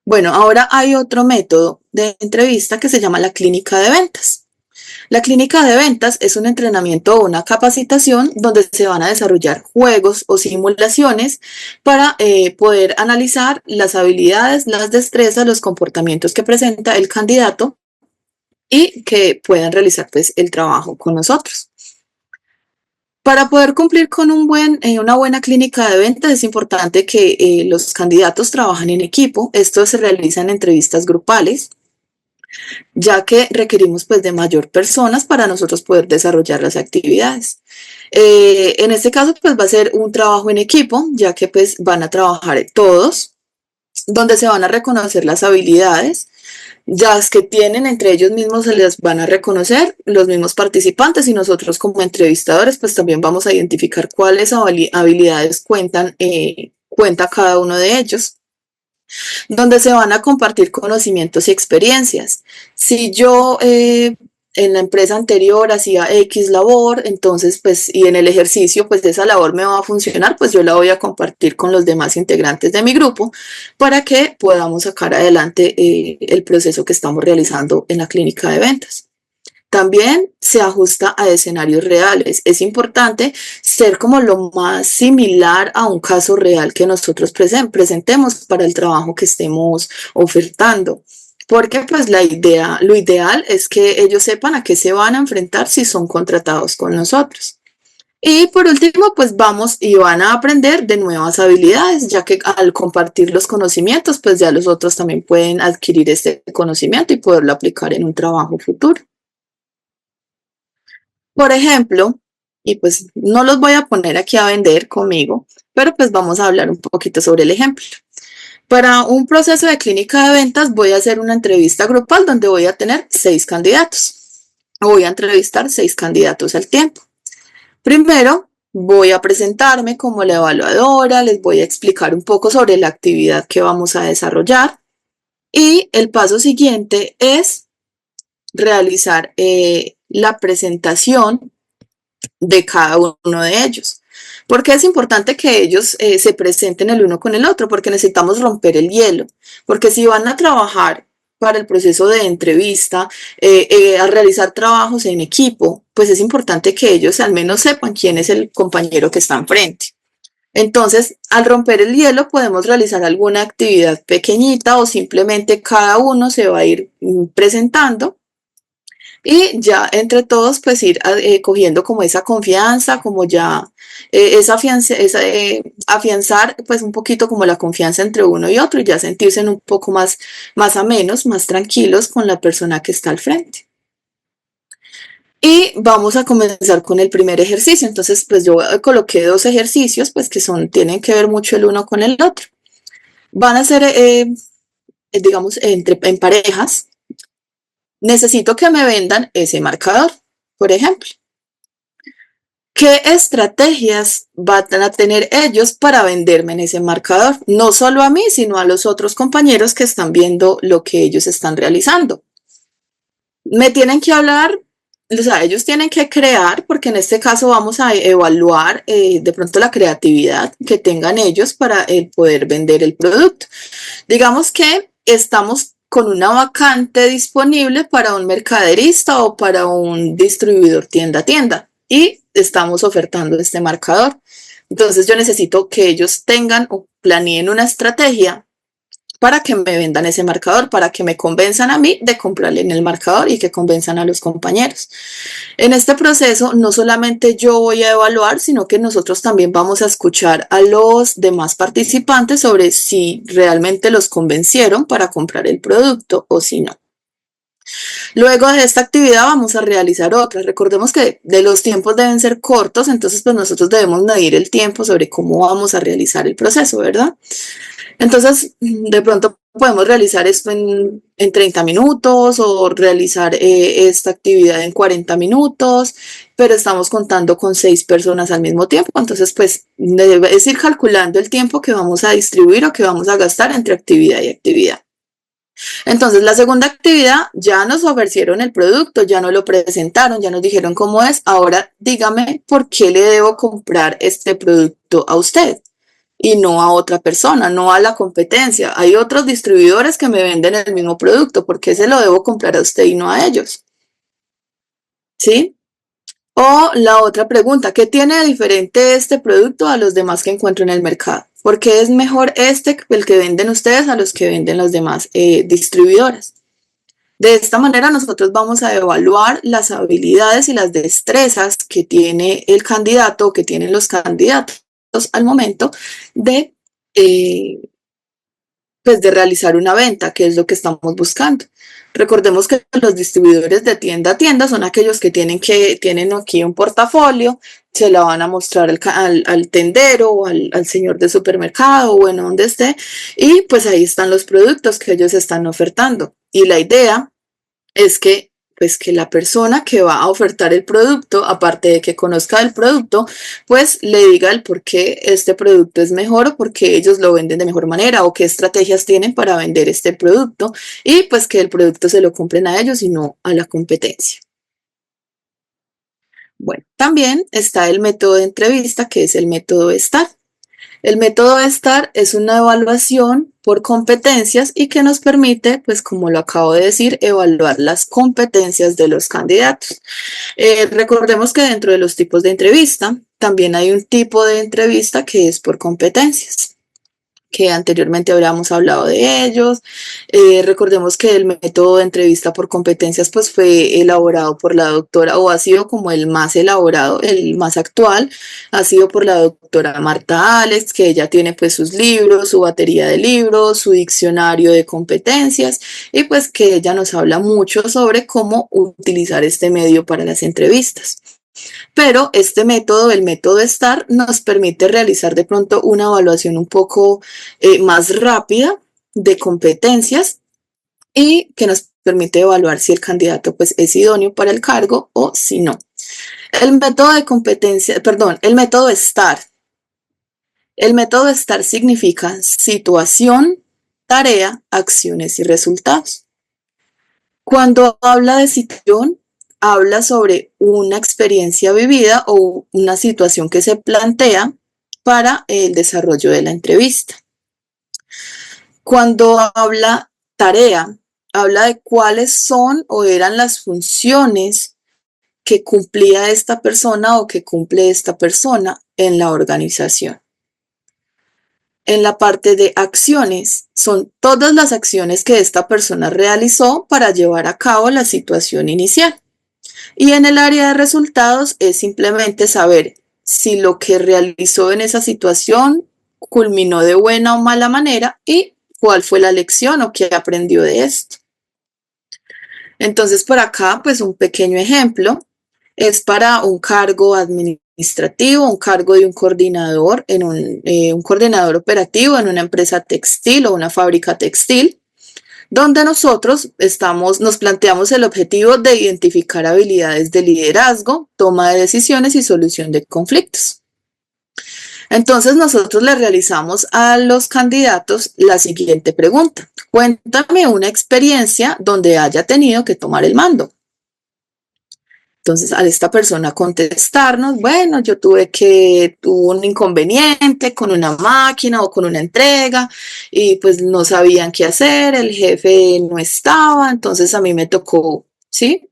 S1: Bueno, ahora hay otro método de entrevista que se llama la clínica de ventas. La clínica de ventas es un entrenamiento o una capacitación donde se van a desarrollar juegos o simulaciones para poder analizar las habilidades, las destrezas, los comportamientos que presenta el candidato y que puedan realizar pues, el trabajo con nosotros. Para poder cumplir con una buena clínica de ventas es importante que los candidatos trabajen en equipo. Esto se realiza en entrevistas grupales, ya que requerimos pues de mayor personas para nosotros poder desarrollar las actividades. En este caso pues va a ser un trabajo en equipo, ya que pues van a trabajar todos, donde se van a reconocer las habilidades, ya que tienen entre ellos mismos se les van a reconocer los mismos participantes y nosotros como entrevistadores pues también vamos a identificar cuáles habilidades cuenta cada uno de ellos, donde se van a compartir conocimientos y experiencias. Si yo en la empresa anterior hacía X labor, entonces pues y en el ejercicio pues esa labor me va a funcionar, pues yo la voy a compartir con los demás integrantes de mi grupo para que podamos sacar adelante el proceso que estamos realizando en la clínica de ventas. También se ajusta a escenarios reales. Es importante ser como lo más similar a un caso real que nosotros presentemos para el trabajo que estemos ofertando. Porque pues lo ideal es que ellos sepan a qué se van a enfrentar si son contratados con nosotros. Y por último, pues vamos y van a aprender de nuevas habilidades, ya que al compartir los conocimientos, pues ya los otros también pueden adquirir este conocimiento y poderlo aplicar en un trabajo futuro. Por ejemplo, y pues no los voy a poner aquí a vender conmigo, pero pues vamos a hablar un poquito sobre el ejemplo. Para un proceso de clínica de ventas voy a hacer una entrevista grupal donde voy a tener 6 candidatos. Voy a entrevistar 6 candidatos al tiempo. Primero, voy a presentarme como la evaluadora, les voy a explicar un poco sobre la actividad que vamos a desarrollar. Y el paso siguiente es realizar la presentación de cada uno de ellos. Porque es importante que ellos se presenten el uno con el otro, porque necesitamos romper el hielo. Porque si van a trabajar para el proceso de entrevista, a realizar trabajos en equipo, pues es importante que ellos al menos sepan quién es el compañero que está enfrente. Entonces, al romper el hielo podemos realizar alguna actividad pequeñita o simplemente cada uno se va a ir presentando y ya entre todos pues ir cogiendo como esa confianza, como ya afianzar pues un poquito como la confianza entre uno y otro y ya sentirse un poco más amenos, más tranquilos con la persona que está al frente. Y vamos a comenzar con el primer ejercicio. Entonces, pues yo coloqué 2 ejercicios, pues que tienen que ver mucho el uno con el otro. Van a ser, digamos, en parejas. Necesito que me vendan ese marcador, por ejemplo. ¿Qué estrategias van a tener ellos para venderme en ese marcador? No solo a mí, sino a los otros compañeros que están viendo lo que ellos están realizando. Me tienen que hablar, o sea, ellos tienen que crear, porque en este caso vamos a evaluar de pronto la creatividad que tengan ellos para poder vender el producto. Digamos que estamos con una vacante disponible para un mercaderista o para un distribuidor tienda a tienda y estamos ofertando este marcador. Entonces yo necesito que ellos tengan o planeen una estrategia para que me vendan ese marcador, para que me convenzan a mí de comprarle en el marcador y que convenzan a los compañeros. En este proceso no solamente yo voy a evaluar, sino que nosotros también vamos a escuchar a los demás participantes sobre si realmente los convencieron para comprar el producto o si no. Luego de esta actividad vamos a realizar otra. Recordemos que de los tiempos deben ser cortos, entonces pues nosotros debemos medir el tiempo sobre cómo vamos a realizar el proceso, ¿verdad? Entonces, de pronto podemos realizar esto en 30 minutos o realizar esta actividad en 40 minutos, pero estamos contando con 6 personas al mismo tiempo. Entonces, pues, es ir calculando el tiempo que vamos a distribuir o que vamos a gastar entre actividad y actividad. Entonces, la segunda actividad, ya nos ofrecieron el producto, ya nos lo presentaron, ya nos dijeron cómo es. Ahora, dígame por qué le debo comprar este producto a usted y no a otra persona, no a la competencia. Hay otros distribuidores que me venden el mismo producto, ¿por qué se lo debo comprar a usted y no a ellos? ¿Sí? O la otra pregunta, ¿qué tiene de diferente este producto a los demás que encuentro en el mercado? ¿Por qué es mejor el que venden ustedes a los que venden los demás distribuidores? De esta manera nosotros vamos a evaluar las habilidades y las destrezas que tiene el candidato o que tienen los candidatos al momento de, eh, pues de realizar una venta, que es lo que estamos buscando. Recordemos que los distribuidores de tienda a tienda son aquellos que tienen aquí un portafolio, se la van a mostrar al tendero o al señor de supermercado o bueno, donde esté, y pues ahí están los productos que ellos están ofertando. Y la idea es que pues que la persona que va a ofertar el producto, aparte de que conozca el producto, pues le diga el por qué este producto es mejor o por qué ellos lo venden de mejor manera o qué estrategias tienen para vender este producto y pues que el producto se lo compren a ellos y no a la competencia. Bueno, también está el método de entrevista, que es el método STAR. El método STAR es una evaluación por competencias y que nos permite, pues como lo acabo de decir, evaluar las competencias de los candidatos. Recordemos que dentro de los tipos de entrevista también hay un tipo de entrevista que es por competencias, que anteriormente habíamos hablado de ellos. Recordemos que el método de entrevista por competencias pues fue elaborado por la doctora, o ha sido como el más elaborado, el más actual, ha sido por la doctora Marta Alex, que ella tiene pues sus libros, su batería de libros, su diccionario de competencias, y pues que ella nos habla mucho sobre cómo utilizar este medio para las entrevistas. Pero este método, el método STAR, nos permite realizar de pronto una evaluación un poco más rápida de competencias y que nos permite evaluar si el candidato pues, es idóneo para el cargo o si no. El método de competencia, perdón, el método STAR. El método STAR significa situación, tarea, acciones y resultados. Cuando habla de situación, habla sobre una experiencia vivida o una situación que se plantea para el desarrollo de la entrevista. Cuando habla tarea, habla de cuáles son o eran las funciones que cumplía esta persona o que cumple esta persona en la organización. En la parte de acciones, son todas las acciones que esta persona realizó para llevar a cabo la situación inicial. Y en el área de resultados es simplemente saber si lo que realizó en esa situación culminó de buena o mala manera y cuál fue la lección o qué aprendió de esto. Entonces, por acá, pues un pequeño ejemplo es para un cargo administrativo, un cargo de un coordinador, un coordinador operativo en una empresa textil o una fábrica textil, donde nosotros nos planteamos el objetivo de identificar habilidades de liderazgo, toma de decisiones y solución de conflictos. Entonces nosotros le realizamos a los candidatos la siguiente pregunta. Cuéntame una experiencia donde haya tenido que tomar el mando. Entonces, a esta persona contestarnos, bueno, yo tuve un inconveniente con una máquina o con una entrega y pues no sabían qué hacer, el jefe no estaba, entonces a mí me tocó, ¿sí?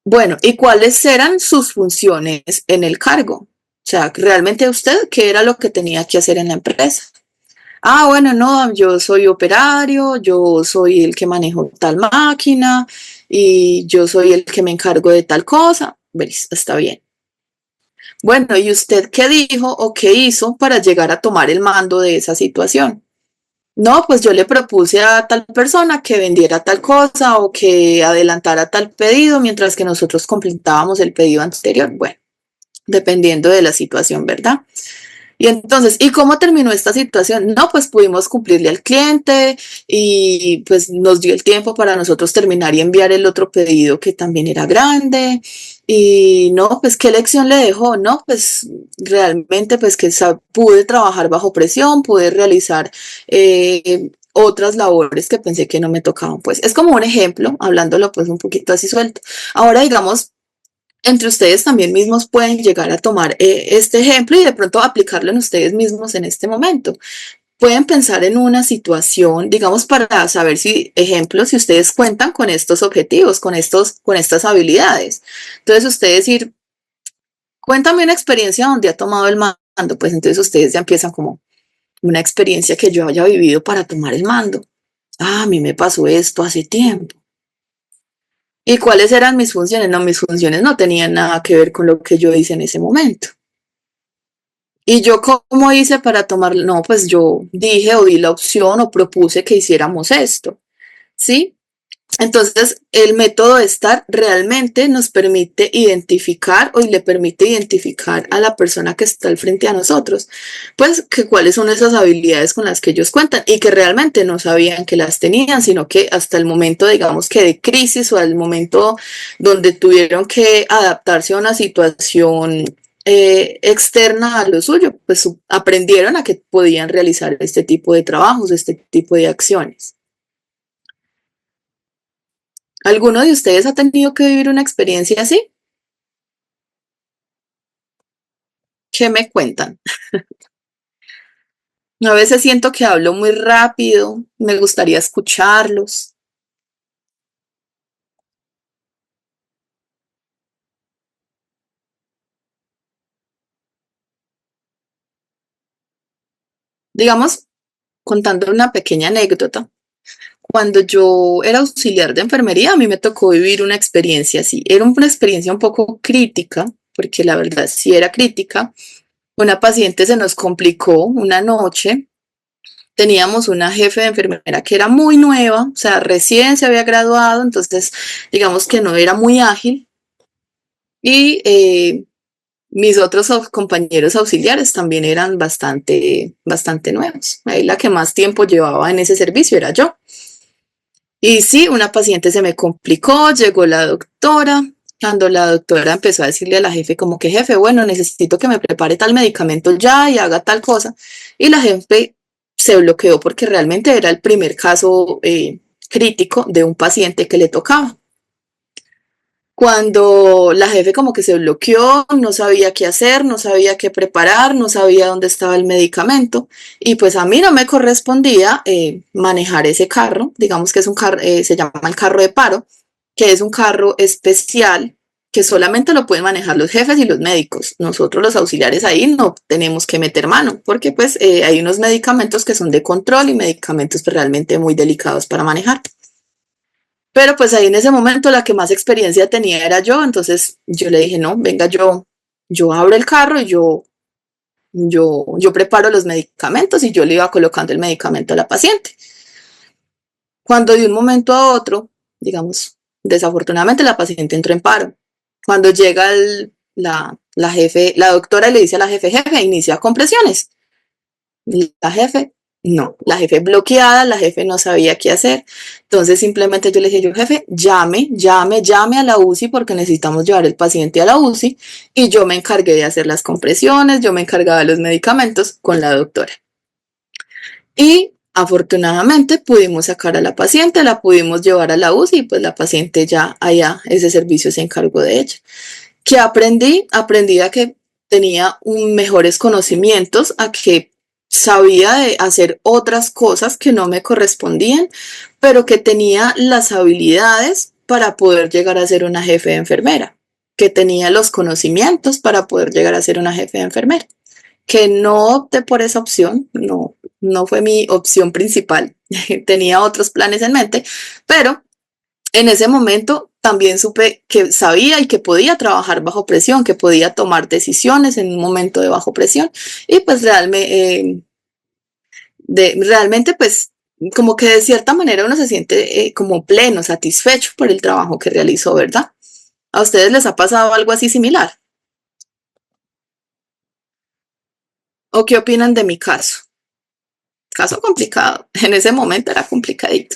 S1: Bueno, ¿y cuáles eran sus funciones en el cargo? O sea, realmente usted, ¿qué era lo que tenía que hacer en la empresa? Ah, bueno, no, yo soy operario, yo soy el que manejo tal máquina y yo soy el que me encargo de tal cosa. ¿Veis? Está bien. Bueno, ¿y usted qué dijo o qué hizo para llegar a tomar el mando de esa situación? No, pues yo le propuse a tal persona que vendiera tal cosa o que adelantara tal pedido mientras que nosotros completábamos el pedido anterior. Bueno, dependiendo de la situación, ¿verdad? Y entonces, ¿y cómo terminó esta situación? No, pues pudimos cumplirle al cliente y pues nos dio el tiempo para nosotros terminar y enviar el otro pedido que también era grande. Y no, pues qué lección le dejó, ¿no? Pues realmente pues que pude trabajar bajo presión, pude realizar otras labores que pensé que no me tocaban. Pues es como un ejemplo, hablándolo pues un poquito así suelto. Ahora digamos, entre ustedes también mismos pueden llegar a tomar este ejemplo y de pronto aplicarlo en ustedes mismos en este momento. Pueden pensar en una situación, digamos, para saber si, ejemplo, si ustedes cuentan con estos objetivos, con estas habilidades. Entonces, ustedes ir, cuéntame una experiencia donde ha tomado el mando, pues entonces ustedes ya empiezan como una experiencia que yo haya vivido para tomar el mando. Ah, a mí me pasó esto hace tiempo. ¿Y cuáles eran mis funciones? No, mis funciones no tenían nada que ver con lo que yo hice en ese momento. ¿Y yo cómo hice para tomar? No, pues yo dije o di la opción o propuse que hiciéramos esto, ¿sí? Entonces, el método STAR realmente nos permite identificar o le permite identificar a la persona que está al frente a nosotros, pues que cuáles son esas habilidades con las que ellos cuentan y que realmente no sabían que las tenían, sino que hasta el momento, digamos que de crisis o al momento donde tuvieron que adaptarse a una situación externa a lo suyo, pues aprendieron a que podían realizar este tipo de trabajos, este tipo de acciones. ¿Alguno de ustedes ha tenido que vivir una experiencia así? ¿Qué me cuentan? A veces siento que hablo muy rápido, me gustaría escucharlos. Digamos, contando una pequeña anécdota, cuando yo era auxiliar de enfermería, a mí me tocó vivir una experiencia así. Era una experiencia un poco crítica, porque la verdad sí era crítica. Una paciente se nos complicó una noche. Teníamos una jefe de enfermera que era muy nueva, o sea, recién se había graduado, entonces digamos que no era muy ágil. Y mis otros compañeros auxiliares también eran bastante nuevos. Ahí la que más tiempo llevaba en ese servicio era yo. Y sí, una paciente se me complicó, llegó la doctora. Cuando la doctora empezó a decirle a la jefe como que jefe, bueno, necesito que me prepare tal medicamento ya y haga tal cosa. Y la jefe se bloqueó porque realmente era el primer caso crítico de un paciente que le tocaba. Cuando la jefe como que se bloqueó, no sabía qué hacer, no sabía qué preparar, no sabía dónde estaba el medicamento y pues a mí no me correspondía manejar ese carro, digamos que es un carro, se llama el carro de paro, que es un carro especial que solamente lo pueden manejar los jefes y los médicos. Nosotros los auxiliares ahí no tenemos que meter mano porque pues hay unos medicamentos que son de control y medicamentos pues, realmente muy delicados para manejar. Pero pues ahí en ese momento la que más experiencia tenía era yo, entonces yo le dije, no, venga, yo abro el carro y yo preparo los medicamentos y yo le iba colocando el medicamento a la paciente. Cuando de un momento a otro, digamos, desafortunadamente la paciente entró en paro. Cuando llega la jefe, la doctora le dice a la jefe, inicia compresiones. La jefe, no, la jefe bloqueada, la jefe no sabía qué hacer. Entonces simplemente yo le dije, jefe, llame a la UCI porque necesitamos llevar el paciente a la UCI y yo me encargué de hacer las compresiones, yo me encargaba de los medicamentos con la doctora. Y afortunadamente pudimos sacar a la paciente, la pudimos llevar a la UCI y pues la paciente ya allá, ese servicio se encargó de ella. ¿Qué aprendí? Aprendí a que tenía mejores conocimientos, a que sabía de hacer otras cosas que no me correspondían, pero que tenía las habilidades para poder llegar a ser una jefe de enfermera, que tenía los conocimientos para poder llegar a ser una jefe de enfermera, que no opté por esa opción, no fue mi opción principal, tenía otros planes en mente, pero en ese momento también supe que sabía y que podía trabajar bajo presión, que podía tomar decisiones en un momento de bajo presión y pues realmente realmente pues como que de cierta manera uno se siente como pleno, satisfecho por el trabajo que realizó, ¿verdad? ¿A ustedes les ha pasado algo así similar? ¿O qué opinan de mi caso? Caso complicado. En ese momento era complicadito.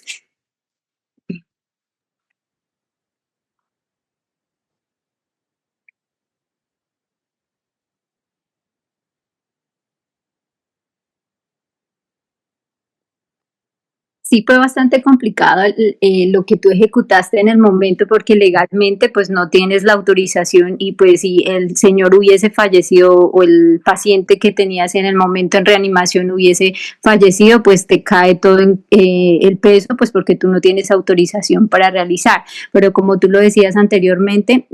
S4: Sí, fue bastante complicado lo que tú ejecutaste en el momento porque legalmente pues no tienes la autorización y pues si el señor hubiese fallecido o el paciente que tenías en el momento en reanimación hubiese fallecido, pues te cae todo el peso pues porque tú no tienes autorización para realizar. Pero como tú lo decías anteriormente,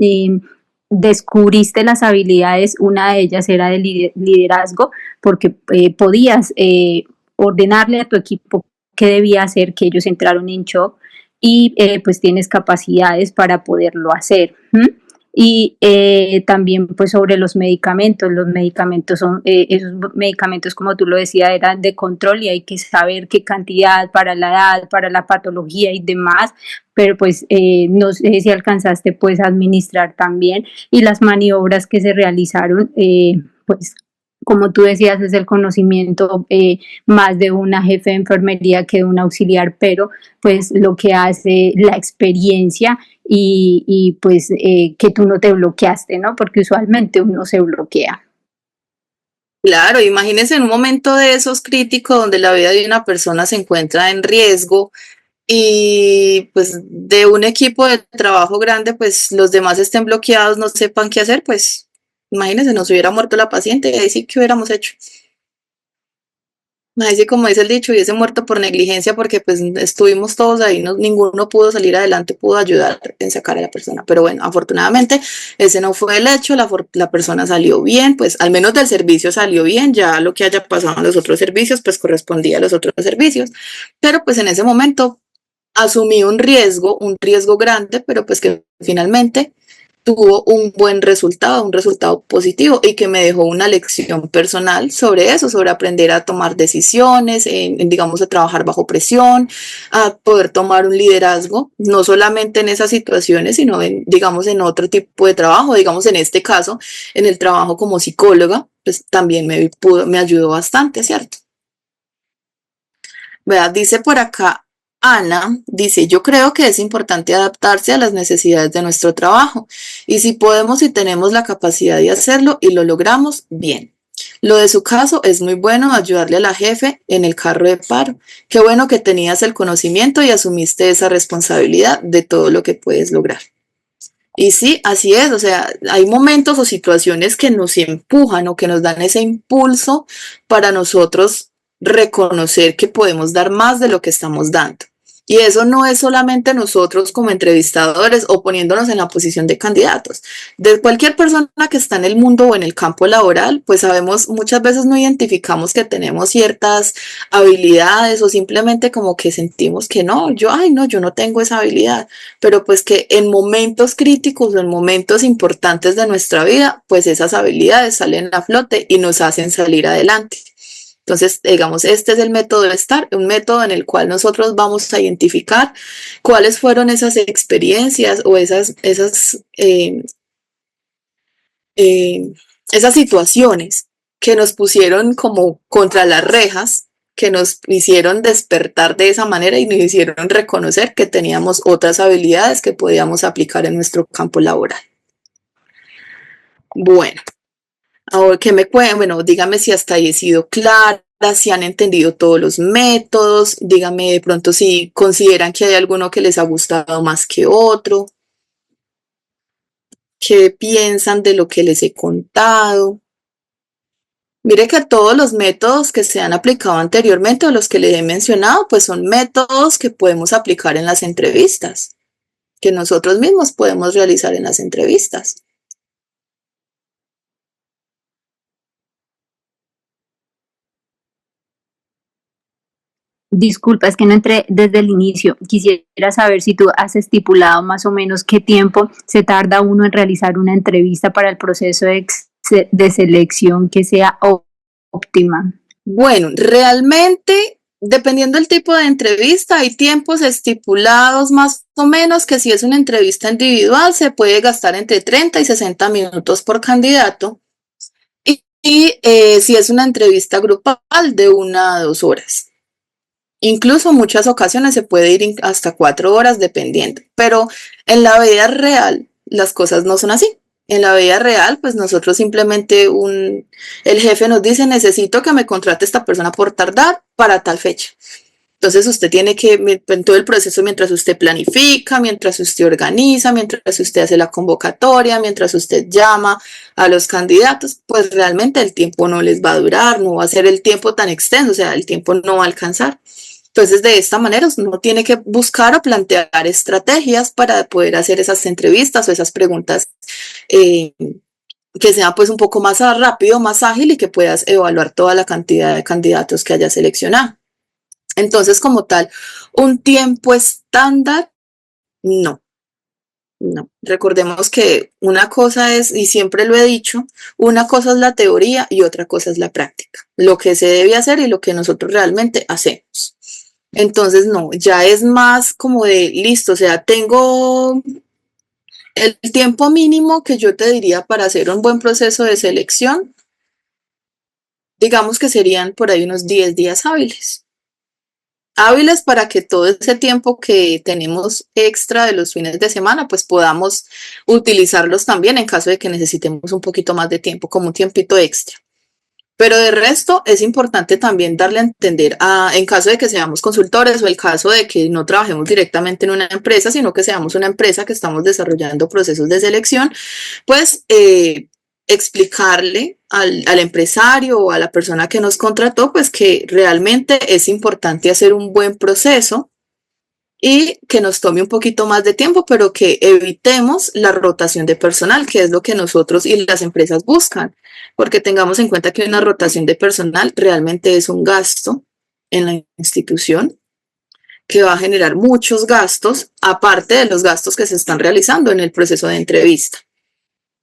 S4: descubriste las habilidades, una de ellas era de liderazgo porque podías ordenarle a tu equipo qué debía hacer, que ellos entraron en shock y pues tienes capacidades para poderlo hacer. Y también pues sobre los medicamentos son, esos medicamentos como tú lo decías eran de control y hay que saber qué cantidad para la edad, para la patología y demás, pero pues no sé si alcanzaste pues a administrar también y las maniobras que se realizaron pues como tú decías, es el conocimiento más de una jefe de enfermería que de un auxiliar, pero pues lo que hace la experiencia y pues que tú no te bloqueaste, ¿no? Porque usualmente uno se bloquea.
S1: Claro, imagínense en un momento de esos críticos donde la vida de una persona se encuentra en riesgo y pues de un equipo de trabajo grande, pues los demás estén bloqueados, no sepan qué hacer, pues imagínense, nos hubiera muerto la paciente y ahí sí que hubiéramos hecho. Ahí sí, como dice el dicho, hubiese muerto por negligencia porque pues estuvimos todos ahí, no, ninguno pudo salir adelante, pudo ayudar en sacar a la persona. Pero bueno, afortunadamente ese no fue el hecho, la persona salió bien, pues al menos del servicio salió bien, ya lo que haya pasado en los otros servicios pues correspondía a los otros servicios. Pero pues en ese momento asumí un riesgo grande, pero pues que finalmente tuvo un buen resultado, un resultado positivo y que me dejó una lección personal sobre eso, sobre aprender a tomar decisiones, digamos, a trabajar bajo presión, a poder tomar un liderazgo, no solamente en esas situaciones, sino en, digamos, en otro tipo de trabajo, digamos, en este caso, en el trabajo como psicóloga, pues también me ayudó bastante, ¿cierto? ¿Verdad? Dice por acá, Ana, dice, yo creo que es importante adaptarse a las necesidades de nuestro trabajo y si podemos y tenemos la capacidad de hacerlo y lo logramos, bien. Lo de su caso es muy bueno ayudarle a la jefe en el carro de paro. Qué bueno que tenías el conocimiento y asumiste esa responsabilidad de todo lo que puedes lograr. Y sí, así es, o sea, hay momentos o situaciones que nos empujan o que nos dan ese impulso para nosotros reconocer que podemos dar más de lo que estamos dando. Y eso no es solamente nosotros como entrevistadores o poniéndonos en la posición de candidatos. De cualquier persona que está en el mundo o en el campo laboral, pues sabemos, muchas veces no identificamos que tenemos ciertas habilidades o simplemente como que sentimos que no, yo no tengo esa habilidad, pero pues que en momentos críticos o en momentos importantes de nuestra vida, pues esas habilidades salen a flote y nos hacen salir adelante. Entonces, digamos, este es el método de STAR, un método en el cual nosotros vamos a identificar cuáles fueron esas experiencias o esas situaciones que nos pusieron como contra las rejas, que nos hicieron despertar de esa manera y nos hicieron reconocer que teníamos otras habilidades que podíamos aplicar en nuestro campo laboral. Bueno, ahora que me cuenten, bueno, dígame si hasta ahí he sido clara, si han entendido todos los métodos, dígame de pronto si consideran que hay alguno que les ha gustado más que otro, qué piensan de lo que les he contado. Mire que todos los métodos que se han aplicado anteriormente o los que les he mencionado, pues son métodos que podemos aplicar en las entrevistas, que nosotros mismos podemos realizar en las entrevistas.
S4: Disculpa, es que no entré desde el inicio. Quisiera saber si tú has estipulado más o menos qué tiempo se tarda uno en realizar una entrevista para el proceso de selección que sea óptima.
S1: Bueno, realmente, dependiendo del tipo de entrevista, hay tiempos estipulados más o menos que si es una entrevista individual se puede gastar entre 30 y 60 minutos por candidato y si es una entrevista grupal de 1 a 2 horas. Incluso en muchas ocasiones se puede ir hasta 4 horas dependiendo, pero en la vida real las cosas no son así. En la vida real, pues nosotros simplemente el jefe nos dice, necesito que me contrate esta persona por tardar para tal fecha. Entonces usted tiene que, en todo el proceso, mientras usted planifica, mientras usted organiza, mientras usted hace la convocatoria, mientras usted llama a los candidatos, pues realmente el tiempo no les va a durar, no va a ser el tiempo tan extenso, o sea, el tiempo no va a alcanzar. Entonces, de esta manera, uno tiene que buscar o plantear estrategias para poder hacer esas entrevistas o esas preguntas eh, que sean pues un poco más rápido, más ágil y que puedas evaluar toda la cantidad de candidatos que hayas seleccionado. Entonces, como tal, un tiempo estándar, no. No, recordemos que una cosa es, y siempre lo he dicho, una cosa es la teoría y otra cosa es la práctica, lo que se debe hacer y lo que nosotros realmente hacemos. Entonces, no, ya es más como de listo, o sea, tengo el tiempo mínimo que yo te diría para hacer un buen proceso de selección, digamos que serían por ahí unos 10 días hábiles. Hábiles para que todo ese tiempo que tenemos extra de los fines de semana, pues podamos utilizarlos también en caso de que necesitemos un poquito más de tiempo, como un tiempito extra. Pero de resto es importante también darle a entender en caso de que seamos consultores o el caso de que no trabajemos directamente en una empresa, sino que seamos una empresa que estamos desarrollando procesos de selección, pues explicarle al empresario o a la persona que nos contrató, pues que realmente es importante hacer un buen proceso y que nos tome un poquito más de tiempo, pero que evitemos la rotación de personal, que es lo que nosotros y las empresas buscan, porque tengamos en cuenta que una rotación de personal realmente es un gasto en la institución que va a generar muchos gastos, aparte de los gastos que se están realizando en el proceso de entrevista.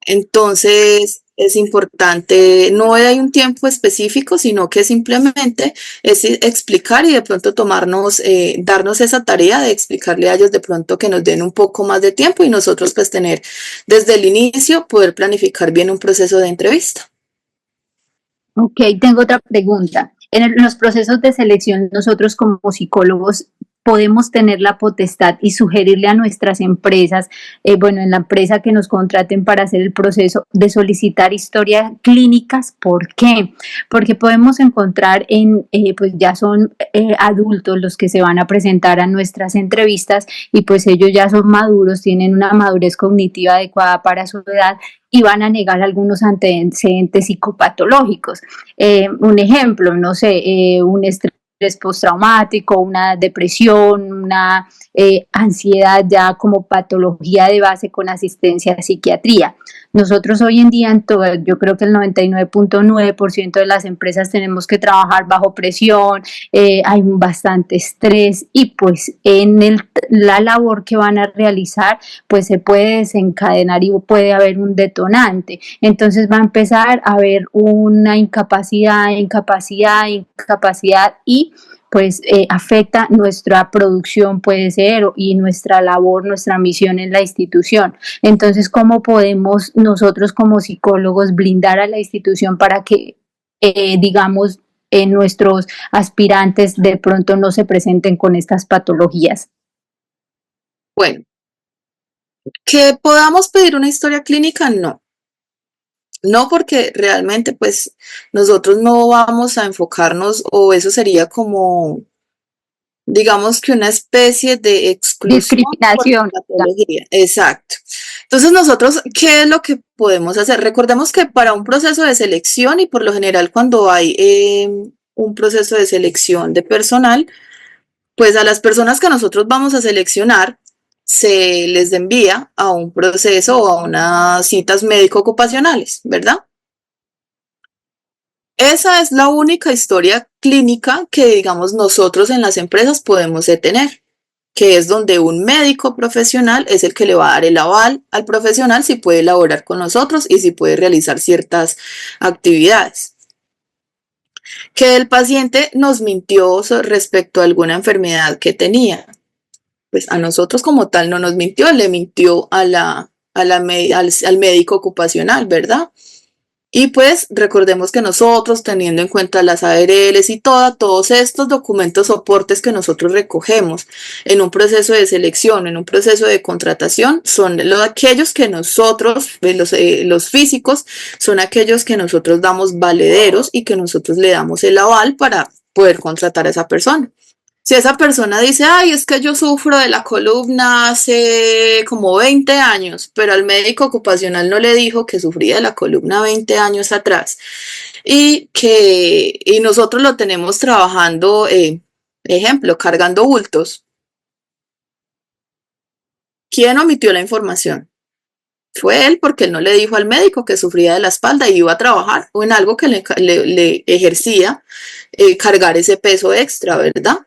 S1: Entonces, es importante, no hay un tiempo específico, sino que simplemente es explicar y de pronto darnos esa tarea de explicarle a ellos de pronto que nos den un poco más de tiempo y nosotros pues tener desde el inicio, poder planificar bien un proceso de entrevista.
S4: Ok, tengo otra pregunta. En los procesos de selección, nosotros como psicólogos podemos tener la potestad y sugerirle a nuestras empresas, bueno, en la empresa que nos contraten para hacer el proceso, de solicitar historias clínicas. ¿Por qué? Porque podemos encontrar pues ya son adultos los que se van a presentar a nuestras entrevistas y pues ellos ya son maduros, tienen una madurez cognitiva adecuada para su edad y van a negar algunos antecedentes psicopatológicos. Un ejemplo, no sé, un estrés postraumático, una depresión, una ansiedad ya como patología de base con asistencia a psiquiatría. Nosotros hoy en día, yo creo que el 99.9% de las empresas tenemos que trabajar bajo presión, hay bastante estrés y pues en la labor que van a realizar pues se puede desencadenar y puede haber un detonante. Entonces va a empezar a haber una incapacidad y pues afecta nuestra producción, puede ser, y nuestra labor, nuestra misión en la institución. Entonces, ¿cómo podemos nosotros como psicólogos blindar a la institución para que, digamos, nuestros aspirantes de pronto no se presenten con estas patologías?
S1: Bueno, que podamos pedir una historia clínica, no. No, porque realmente pues nosotros no vamos a enfocarnos o eso sería como, digamos que una especie de exclusión por la
S4: Discriminación.
S1: patología. Exacto. Entonces nosotros, ¿qué es lo que podemos hacer? Recordemos que para un proceso de selección y por lo general cuando hay un proceso de selección de personal, pues a las personas que nosotros vamos a seleccionar se les envía a un proceso o a unas citas médico-ocupacionales, ¿verdad? Esa es la única historia clínica que, digamos, nosotros en las empresas podemos detener, que es donde un médico profesional es el que le va a dar el aval al profesional si puede elaborar con nosotros y si puede realizar ciertas actividades. Que el paciente nos mintió respecto a alguna enfermedad que tenía. Pues a nosotros como tal no nos mintió, le mintió al médico ocupacional, ¿verdad? Y pues recordemos que nosotros, teniendo en cuenta las ARLs y todos estos documentos soportes que nosotros recogemos en un proceso de selección, en un proceso de contratación, son aquellos que nosotros, los físicos, son aquellos que nosotros damos valederos y que nosotros le damos el aval para poder contratar a esa persona. Si esa persona dice, ay, es que yo sufro de la columna hace como 20 años, pero al médico ocupacional no le dijo que sufría de la columna 20 años atrás y nosotros lo tenemos trabajando, ejemplo, cargando bultos. ¿Quién omitió la información? Fue él, porque él no le dijo al médico que sufría de la espalda y iba a trabajar o en algo que le ejercía cargar ese peso extra, ¿verdad?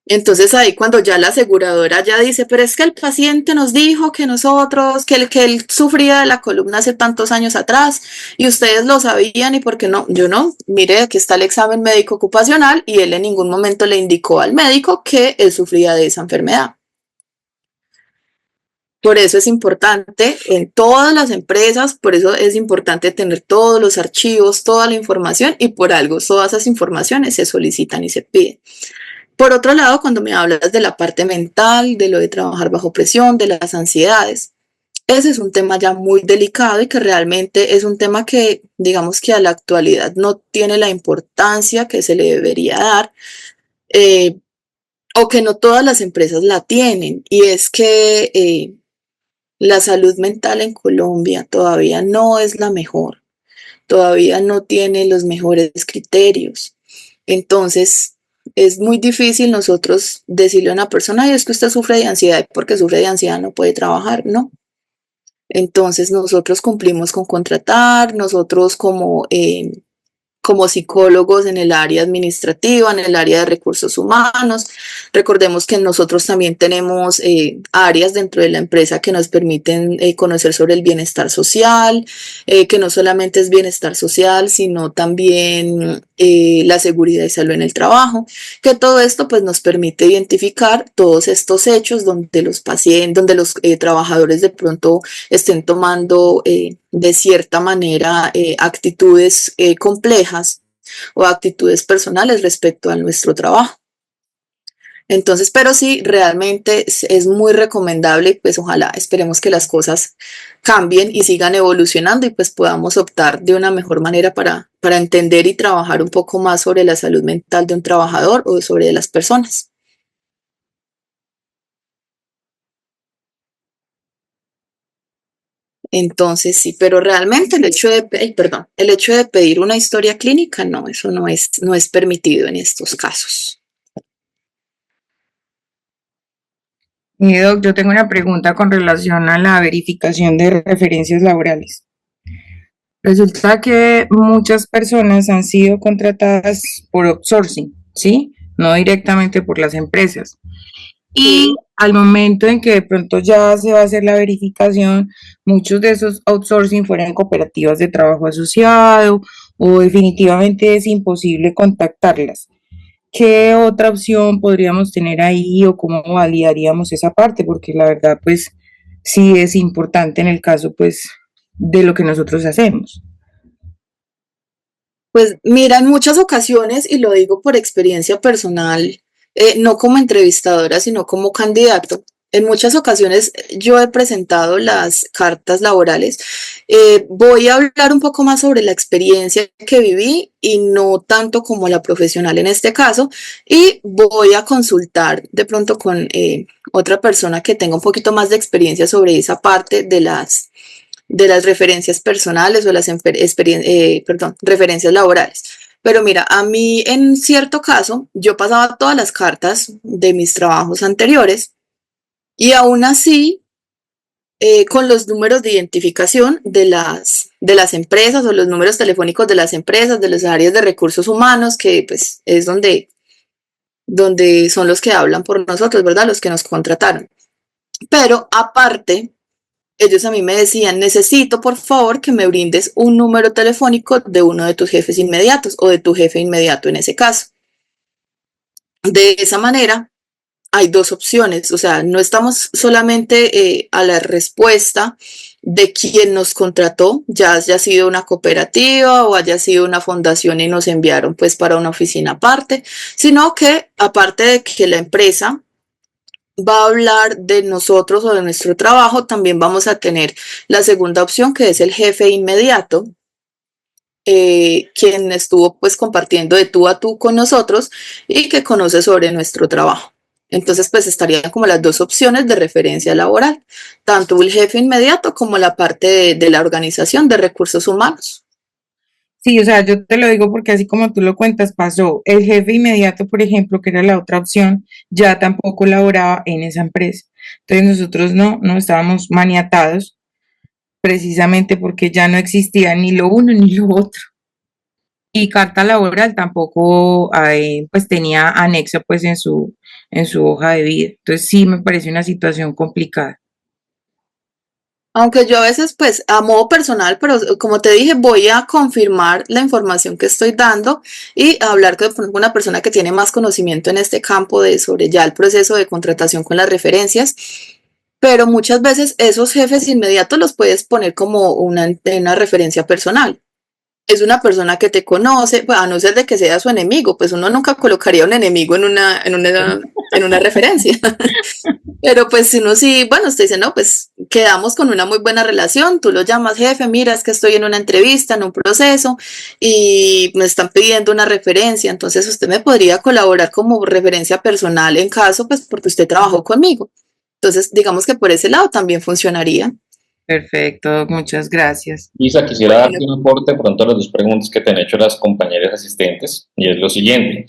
S1: Entonces ahí cuando ya la aseguradora ya dice, pero es que el paciente nos dijo que nosotros, que él sufría de la columna hace tantos años atrás y ustedes lo sabían y por qué no, yo no, mire, aquí está el examen médico ocupacional y él en ningún momento le indicó al médico que él sufría de esa enfermedad. Por eso es importante en todas las empresas, por eso es importante tener todos los archivos, toda la información y por algo todas esas informaciones se solicitan y se piden. Por otro lado, cuando me hablas de la parte mental, de lo de trabajar bajo presión, de las ansiedades, ese es un tema ya muy delicado y que realmente es un tema que, digamos que a la actualidad no tiene la importancia que se le debería dar o que no todas las empresas la tienen. Y es que la salud mental en Colombia todavía no es la mejor, todavía no tiene los mejores criterios. Entonces, es muy difícil nosotros decirle a una persona, ay, es que usted sufre de ansiedad y porque sufre de ansiedad no puede trabajar, ¿no? Entonces nosotros cumplimos con contratar, nosotros como psicólogos en el área administrativa, en el área de recursos humanos. Recordemos que nosotros también tenemos áreas dentro de la empresa que nos permiten conocer sobre el bienestar social, que no solamente es bienestar social, sino también la seguridad y salud en el trabajo, que todo esto pues nos permite identificar todos estos hechos donde los pacientes, donde los trabajadores de pronto estén tomando de cierta manera actitudes complejas o actitudes personales respecto a nuestro trabajo. Entonces, pero sí, realmente es muy recomendable y pues ojalá esperemos que las cosas cambien y sigan evolucionando y pues podamos optar de una mejor manera para entender y trabajar un poco más sobre la salud mental de un trabajador o sobre las personas. Entonces sí, pero realmente el hecho el hecho de pedir una historia clínica, no, eso no es permitido en estos casos.
S3: Doc, yo tengo una pregunta con relación a la verificación de referencias laborales. Resulta que muchas personas han sido contratadas por outsourcing, ¿sí? No directamente por las empresas. Y al momento en que de pronto ya se va a hacer la verificación, muchos de esos outsourcing fueran cooperativas de trabajo asociado o definitivamente es imposible contactarlas. ¿Qué otra opción podríamos tener ahí o cómo validaríamos esa parte? Porque la verdad, pues, sí es importante en el caso, pues, de lo que nosotros hacemos.
S1: Pues mira, en muchas ocasiones, y lo digo por experiencia personal, no como entrevistadora, sino como candidato, en muchas ocasiones yo he presentado las cartas laborales. Voy a hablar un poco más sobre la experiencia que viví y no tanto como la profesional en este caso, y voy a consultar de pronto con otra persona que tenga un poquito más de experiencia sobre esa parte de las referencias personales o las referencias laborales. Pero mira, a mí en cierto caso, yo pasaba todas las cartas de mis trabajos anteriores y aún así, con los números de identificación de las empresas o los números telefónicos de las empresas, de las áreas de recursos humanos, que pues es donde son los que hablan por nosotros, ¿verdad? Los que nos contrataron. Pero aparte, ellos a mí me decían, necesito por favor que me brindes un número telefónico de uno de tus jefes inmediatos o de tu jefe inmediato en ese caso. De esa manera, hay dos opciones, o sea, no estamos solamente a la respuesta de quien nos contrató, ya haya sido una cooperativa o haya sido una fundación y nos enviaron pues para una oficina aparte, sino que aparte de que la empresa va a hablar de nosotros o de nuestro trabajo, también vamos a tener la segunda opción que es el jefe inmediato, quien estuvo pues compartiendo de tú a tú con nosotros y que conoce sobre nuestro trabajo. Entonces pues estarían como las dos opciones de referencia laboral, tanto el jefe inmediato como la parte de la organización de recursos humanos.
S3: Sí, o sea, yo te lo digo porque así como tú lo cuentas, pasó. El jefe inmediato, por ejemplo, que era la otra opción, ya tampoco laboraba en esa empresa. Entonces nosotros no estábamos maniatados precisamente porque ya no existía ni lo uno ni lo otro. Y carta laboral tampoco pues tenía anexo pues en su hoja de vida. Entonces sí me parece una situación complicada.
S1: Aunque yo a veces, pues, a modo personal, pero como te dije, voy a confirmar la información que estoy dando y hablar con una persona que tiene más conocimiento en este campo de sobre ya el proceso de contratación con las referencias. Pero muchas veces esos jefes inmediatos los puedes poner como una referencia personal. Es una persona que te conoce, pues, a no ser de que sea su enemigo, pues uno nunca colocaría un enemigo en una referencia. Pero pues si uno sí, bueno, usted dice, no, pues quedamos con una muy buena relación, tú lo llamas jefe, mira, es que estoy en una entrevista, en un proceso y me están pidiendo una referencia, entonces usted me podría colaborar como referencia personal en caso, pues porque usted trabajó conmigo. Entonces, digamos que por ese lado también funcionaría.
S3: Perfecto, muchas gracias.
S5: Isa, quisiera
S1: Bueno,
S5: darte un aporte pronto a las dos preguntas que te han hecho las compañeras asistentes, y es lo siguiente.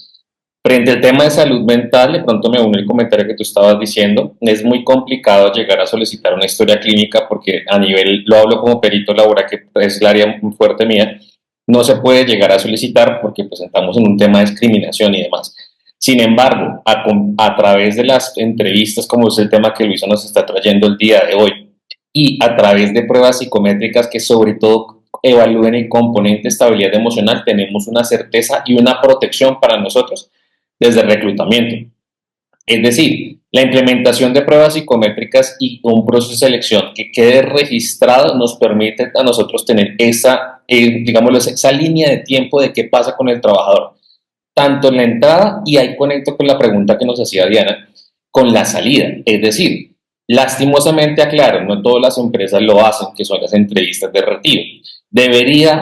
S5: Frente al tema de salud mental, de pronto me une el comentario que tú estabas diciendo, es muy complicado llegar a solicitar una historia clínica porque a nivel, lo hablo como perito laboral, que es el área muy fuerte mía, no se puede llegar a solicitar porque pues estamos en un tema de discriminación y demás. Sin embargo, a través de las entrevistas, como es el tema que Luisa nos está trayendo el día de hoy, y a través de pruebas psicométricas que sobre todo evalúen el componente estabilidad emocional, tenemos una certeza y una protección para nosotros desde el reclutamiento. Es decir, la implementación de pruebas psicométricas y un proceso de selección que quede registrado nos permite a nosotros tener digámoslo, esa línea de tiempo de qué pasa con el trabajador, tanto en la entrada, y ahí conecto con la pregunta que nos hacía Diana, con la salida. Es decir, lastimosamente, aclaro, no todas las empresas lo hacen, que son las entrevistas de retiro. Debería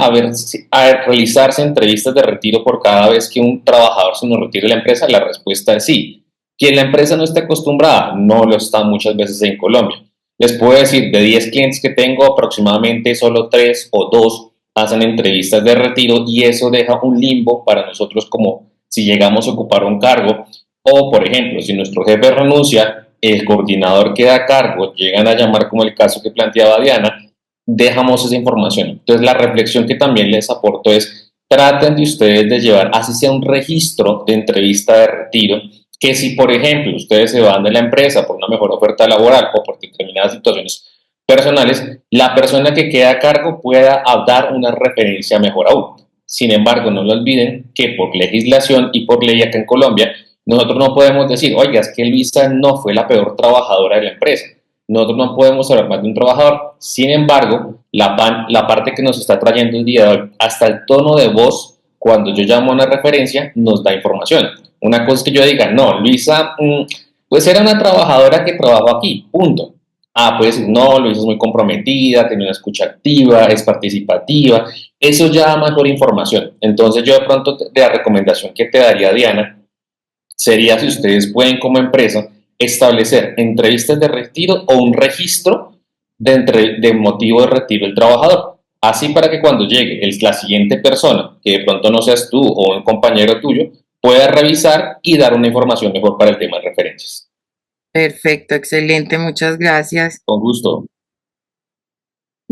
S5: realizarse entrevistas de retiro por cada vez que un trabajador se nos retire de la empresa. La respuesta es sí. Que la empresa no esté acostumbrada, no lo está muchas veces en Colombia. Les puedo decir, de 10 clientes que tengo, aproximadamente solo 3 o 2 hacen entrevistas de retiro, y eso deja un limbo para nosotros como si llegamos a ocupar un cargo, o por ejemplo, si nuestro jefe renuncia, el coordinador queda a cargo, llegan a llamar como el caso que planteaba Diana, dejamos esa información. Entonces la reflexión que también les aporto es, traten de ustedes de llevar, así sea un registro de entrevista de retiro, que si por ejemplo ustedes se van de la empresa por una mejor oferta laboral o por determinadas situaciones personales, la persona que queda a cargo pueda dar una referencia mejor aún. Sin embargo, no lo olviden que por legislación y por ley acá en Colombia, nosotros no podemos decir, oiga, es que Luisa no fue la peor trabajadora de la empresa. Nosotros no podemos hablar más de un trabajador. Sin embargo, la parte que nos está trayendo el día de hoy, hasta el tono de voz, cuando yo llamo a una referencia, nos da información. Una cosa es que yo diga, no, Luisa, pues era una trabajadora que trabajó aquí, punto. Ah, puede decir, no, Luisa es muy comprometida, tiene una escucha activa, es participativa. Eso ya da mejor información. Entonces yo de pronto, la recomendación que te daría, Diana, sería si ustedes pueden como empresa establecer entrevistas de retiro o un registro de motivo de retiro del trabajador. Así para que cuando llegue la siguiente persona, que de pronto no seas tú o un compañero tuyo, pueda revisar y dar una información mejor para el tema de referencias.
S3: Perfecto, excelente, muchas gracias.
S5: Con gusto.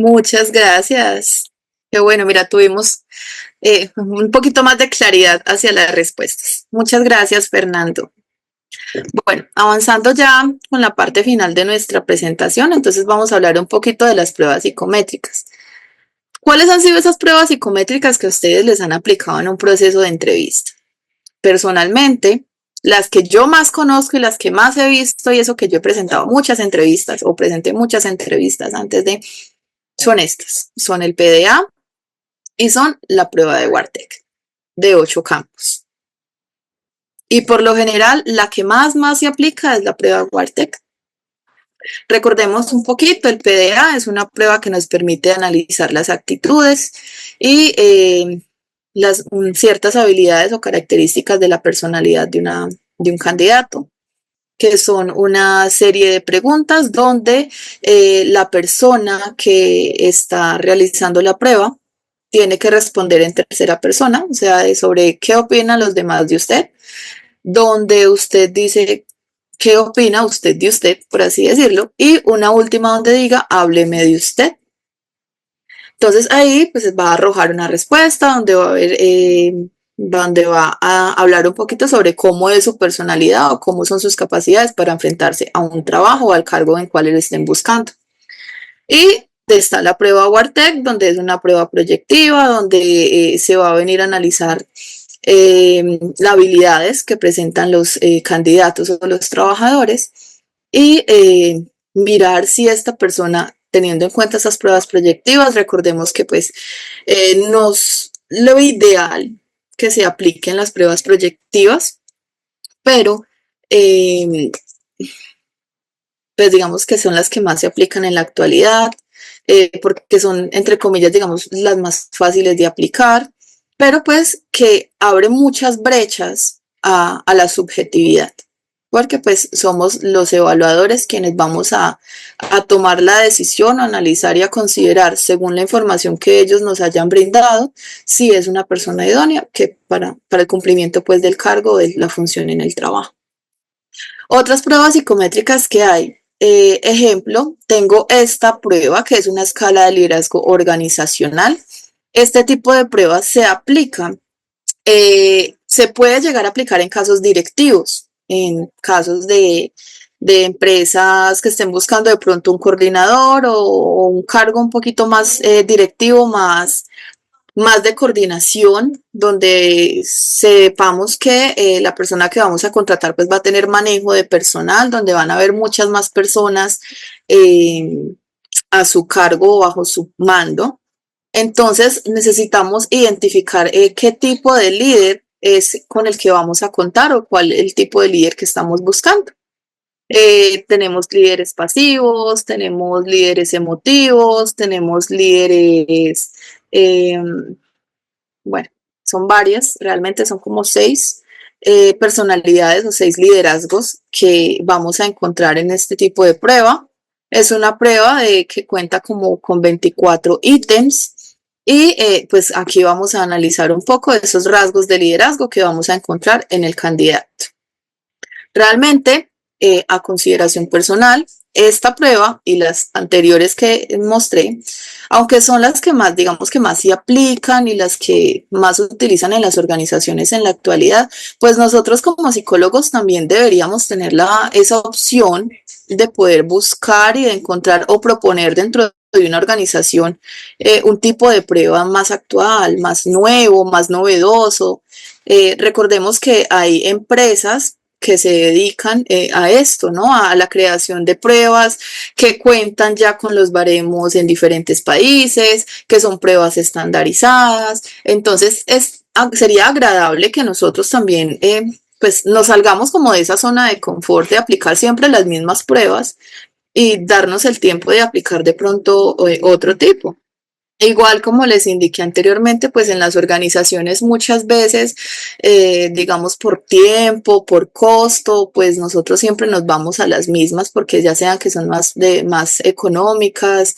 S1: muchas gracias. Qué bueno, mira, tuvimos un poquito más de claridad hacia las respuestas. Muchas gracias, Fernando. Bueno, avanzando ya con la parte final de nuestra presentación, entonces vamos a hablar un poquito de las pruebas psicométricas. ¿Cuáles han sido esas pruebas psicométricas que ustedes les han aplicado en un proceso de entrevista? Personalmente, las que yo más conozco y las que más he visto, y eso que yo he presentado muchas entrevistas o presenté muchas entrevistas antes de, son estas. Son el PDA y son la prueba de Wartek de 8 campos. Y por lo general, la que más se aplica es la prueba Wartek. Recordemos un poquito, el PDA es una prueba que nos permite analizar las actitudes y ciertas habilidades o características de la personalidad de un candidato, que son una serie de preguntas donde la persona que está realizando la prueba tiene que responder en tercera persona, o sea, sobre qué opinan los demás de usted, donde usted dice qué opina usted de usted, por así decirlo, y una última donde diga hábleme de usted. Entonces ahí pues va a arrojar una respuesta donde va a haber, donde va a hablar un poquito sobre cómo es su personalidad o cómo son sus capacidades para enfrentarse a un trabajo o al cargo en cual le estén buscando. Y está la prueba Wartek, donde es una prueba proyectiva, donde se va a venir a analizar las habilidades que presentan los candidatos o los trabajadores y mirar si esta persona, teniendo en cuenta esas pruebas proyectivas, recordemos que pues lo ideal que se apliquen las pruebas proyectivas, pero pues digamos que son las que más se aplican en la actualidad, porque son, entre comillas, digamos, las más fáciles de aplicar, pero pues que abre muchas brechas a la subjetividad, porque pues somos los evaluadores quienes vamos a tomar la decisión, a analizar y a considerar según la información que ellos nos hayan brindado, si es una persona idónea que para el cumplimiento pues del cargo o de la función en el trabajo. Otras pruebas psicométricas que hay. Ejemplo, tengo esta prueba que es una escala de liderazgo organizacional. Este tipo de pruebas se aplican, se puede llegar a aplicar en casos directivos, en casos de empresas que estén buscando de pronto un coordinador o un cargo un poquito más directivo, más de coordinación, donde sepamos que la persona que vamos a contratar pues va a tener manejo de personal, donde van a haber muchas más personas a su cargo o bajo su mando. Entonces necesitamos identificar qué tipo de líder es con el que vamos a contar o cuál es el tipo de líder que estamos buscando. Tenemos líderes pasivos, tenemos líderes emotivos, tenemos líderes, bueno, son varias, realmente son como 6 personalidades o 6 liderazgos que vamos a encontrar en este tipo de prueba. Es una prueba que cuenta como con 24 ítems y pues aquí vamos a analizar un poco de esos rasgos de liderazgo que vamos a encontrar en el candidato. Realmente, a consideración personal, esta prueba y las anteriores que mostré, aunque son las que más, digamos que más se aplican y las que más se utilizan en las organizaciones en la actualidad, pues nosotros como psicólogos también deberíamos tener esa opción de poder buscar y de encontrar o proponer dentro de una organización un tipo de prueba más actual, más nuevo, más novedoso. Recordemos que hay empresas que se dedican a esto, ¿no? A la creación de pruebas que cuentan ya con los baremos en diferentes países, que son pruebas estandarizadas. Entonces, sería agradable que nosotros también pues nos salgamos como de esa zona de confort de aplicar siempre las mismas pruebas y darnos el tiempo de aplicar de pronto otro tipo. Igual como les indiqué anteriormente, pues en las organizaciones muchas veces, digamos por tiempo, por costo, pues nosotros siempre nos vamos a las mismas porque ya sean que son más económicas,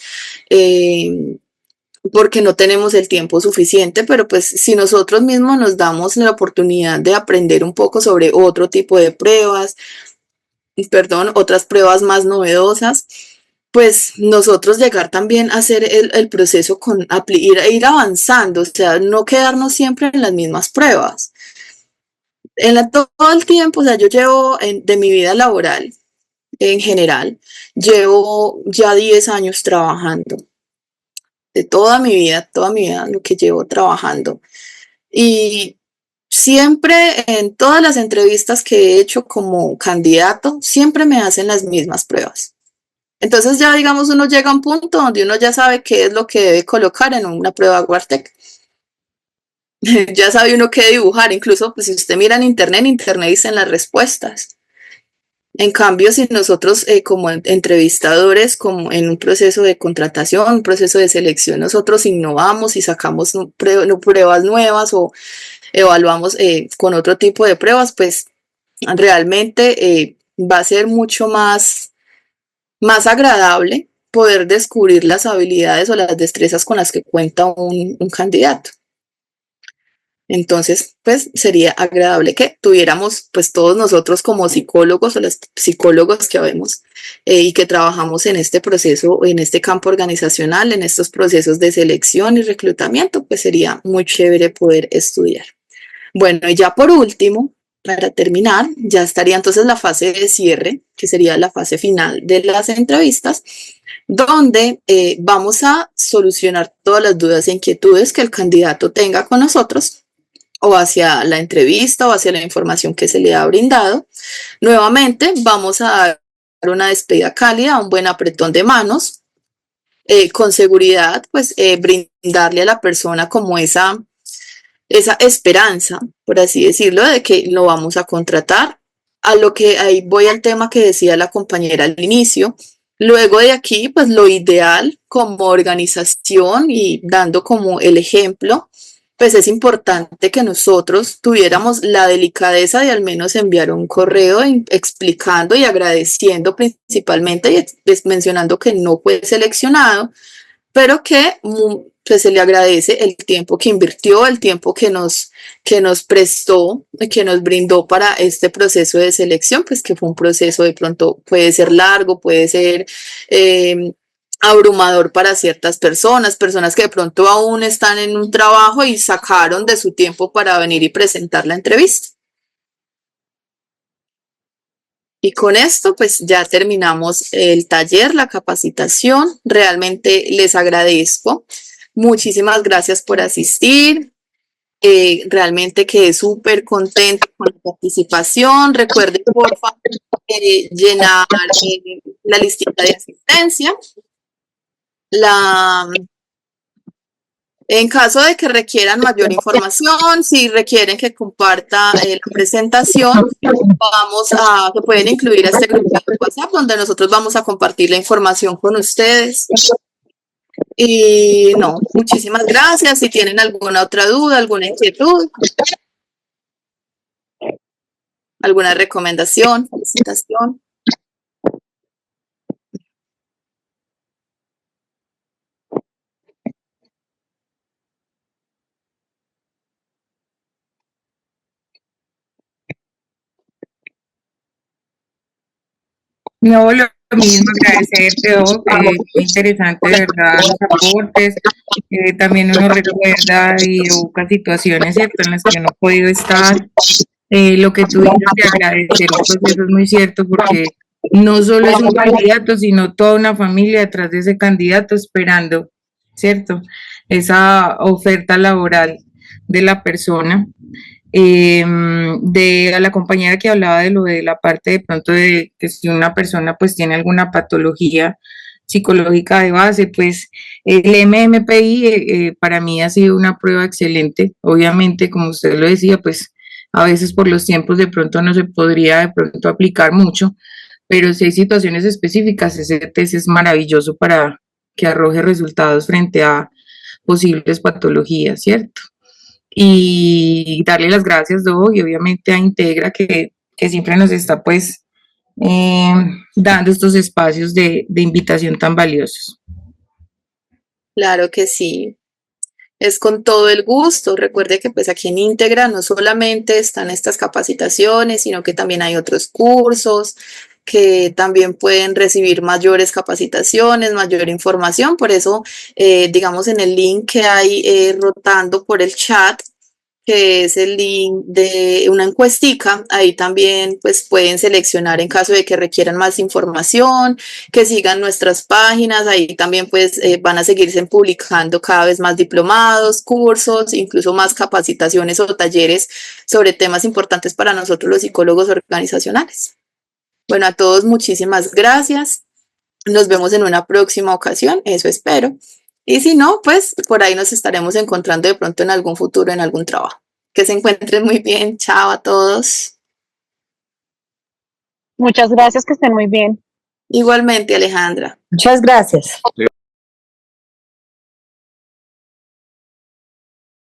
S1: porque no tenemos el tiempo suficiente, pero pues si nosotros mismos nos damos la oportunidad de aprender un poco sobre otro tipo de pruebas, otras pruebas más novedosas, pues nosotros llegar también a hacer el proceso con ir avanzando, o sea, no quedarnos siempre en las mismas pruebas. Todo el tiempo, o sea, yo llevo de mi vida laboral en general, llevo ya 10 años trabajando, de toda mi vida lo que llevo trabajando. Y siempre en todas las entrevistas que he hecho como candidato, siempre me hacen las mismas pruebas. Entonces ya digamos uno llega a un punto donde uno ya sabe qué es lo que debe colocar en una prueba Guartec. Ya sabe uno qué dibujar, incluso pues, si usted mira en internet dicen las respuestas. En cambio, si nosotros como entrevistadores, como en un proceso de contratación, un proceso de selección, nosotros innovamos y sacamos pruebas nuevas o evaluamos con otro tipo de pruebas, pues realmente va a ser mucho más agradable poder descubrir las habilidades o las destrezas con las que cuenta un candidato. Entonces, pues sería agradable que tuviéramos, pues todos nosotros como psicólogos o los psicólogos que vemos y que trabajamos en este proceso, en este campo organizacional, en estos procesos de selección y reclutamiento, pues sería muy chévere poder estudiar. Bueno, y ya por último, para terminar, ya estaría entonces la fase de cierre, que sería la fase final de las entrevistas, donde vamos a solucionar todas las dudas e inquietudes que el candidato tenga con nosotros o hacia la entrevista o hacia la información que se le ha brindado. Nuevamente vamos a dar una despedida cálida, un buen apretón de manos, con seguridad, pues brindarle a la persona como esa esperanza, por así decirlo, de que lo vamos a contratar. A lo que ahí voy al tema que decía la compañera al inicio. Luego de aquí, pues lo ideal como organización y dando como el ejemplo, pues es importante que nosotros tuviéramos la delicadeza de al menos enviar un correo explicando y agradeciendo principalmente y mencionando que no fue seleccionado, pero que pues, se le agradece el tiempo que invirtió, el tiempo que nos prestó, que nos brindó para este proceso de selección, pues que fue un proceso de pronto, puede ser largo, puede ser abrumador para ciertas personas que de pronto aún están en un trabajo y sacaron de su tiempo para venir y presentar la entrevista. Y con esto, pues ya terminamos el taller, la capacitación. Realmente les agradezco. Muchísimas gracias por asistir. Realmente quedé súper contenta con la participación. Recuerden, por favor, llenar la listita de asistencia. En caso de que requieran mayor información, si requieren que comparta la presentación, se pueden incluir a este grupo de WhatsApp donde nosotros vamos a compartir la información con ustedes. Y no, muchísimas gracias. Si tienen alguna otra duda, alguna inquietud, alguna recomendación, felicitación.
S3: No, lo mismo, agradecerte, muy interesante, de verdad, los aportes. También uno recuerda y evoca situaciones, ¿cierto?, en las que no ha podido estar. Lo que tú dices de agradecer el proceso es muy cierto, porque no solo es un candidato, sino toda una familia detrás de ese candidato esperando, ¿cierto?, esa oferta laboral de la persona. A la compañera que hablaba de lo de la parte de pronto de que si una persona pues tiene alguna patología psicológica de base, pues el MMPI para mí ha sido una prueba excelente. Obviamente, como usted lo decía, pues a veces por los tiempos de pronto no se podría de pronto aplicar mucho, pero si hay situaciones específicas, ese test es maravilloso para que arroje resultados frente a posibles patologías, ¿cierto? Y darle las gracias, Do, y obviamente a Integra que siempre nos está pues dando estos espacios de invitación tan valiosos.
S1: Claro que sí. Es con todo el gusto. Recuerde que pues aquí en Integra no solamente están estas capacitaciones, sino que también hay otros cursos que también pueden recibir mayores capacitaciones, mayor información. Por eso, digamos, en el link que hay rotando por el chat, que es el link de una encuestica. Ahí también pues pueden seleccionar en caso de que requieran más información, que sigan nuestras páginas. Ahí también pues van a seguirse publicando cada vez más diplomados, cursos, incluso más capacitaciones o talleres sobre temas importantes para nosotros los psicólogos organizacionales. Bueno, a todos muchísimas gracias. Nos vemos en una próxima ocasión, eso espero. Y si no, pues por ahí nos estaremos encontrando de pronto en algún futuro, en algún trabajo. Que se encuentren muy bien. Chao a todos.
S2: Muchas gracias, que estén muy bien.
S1: Igualmente, Alejandra.
S6: Muchas gracias.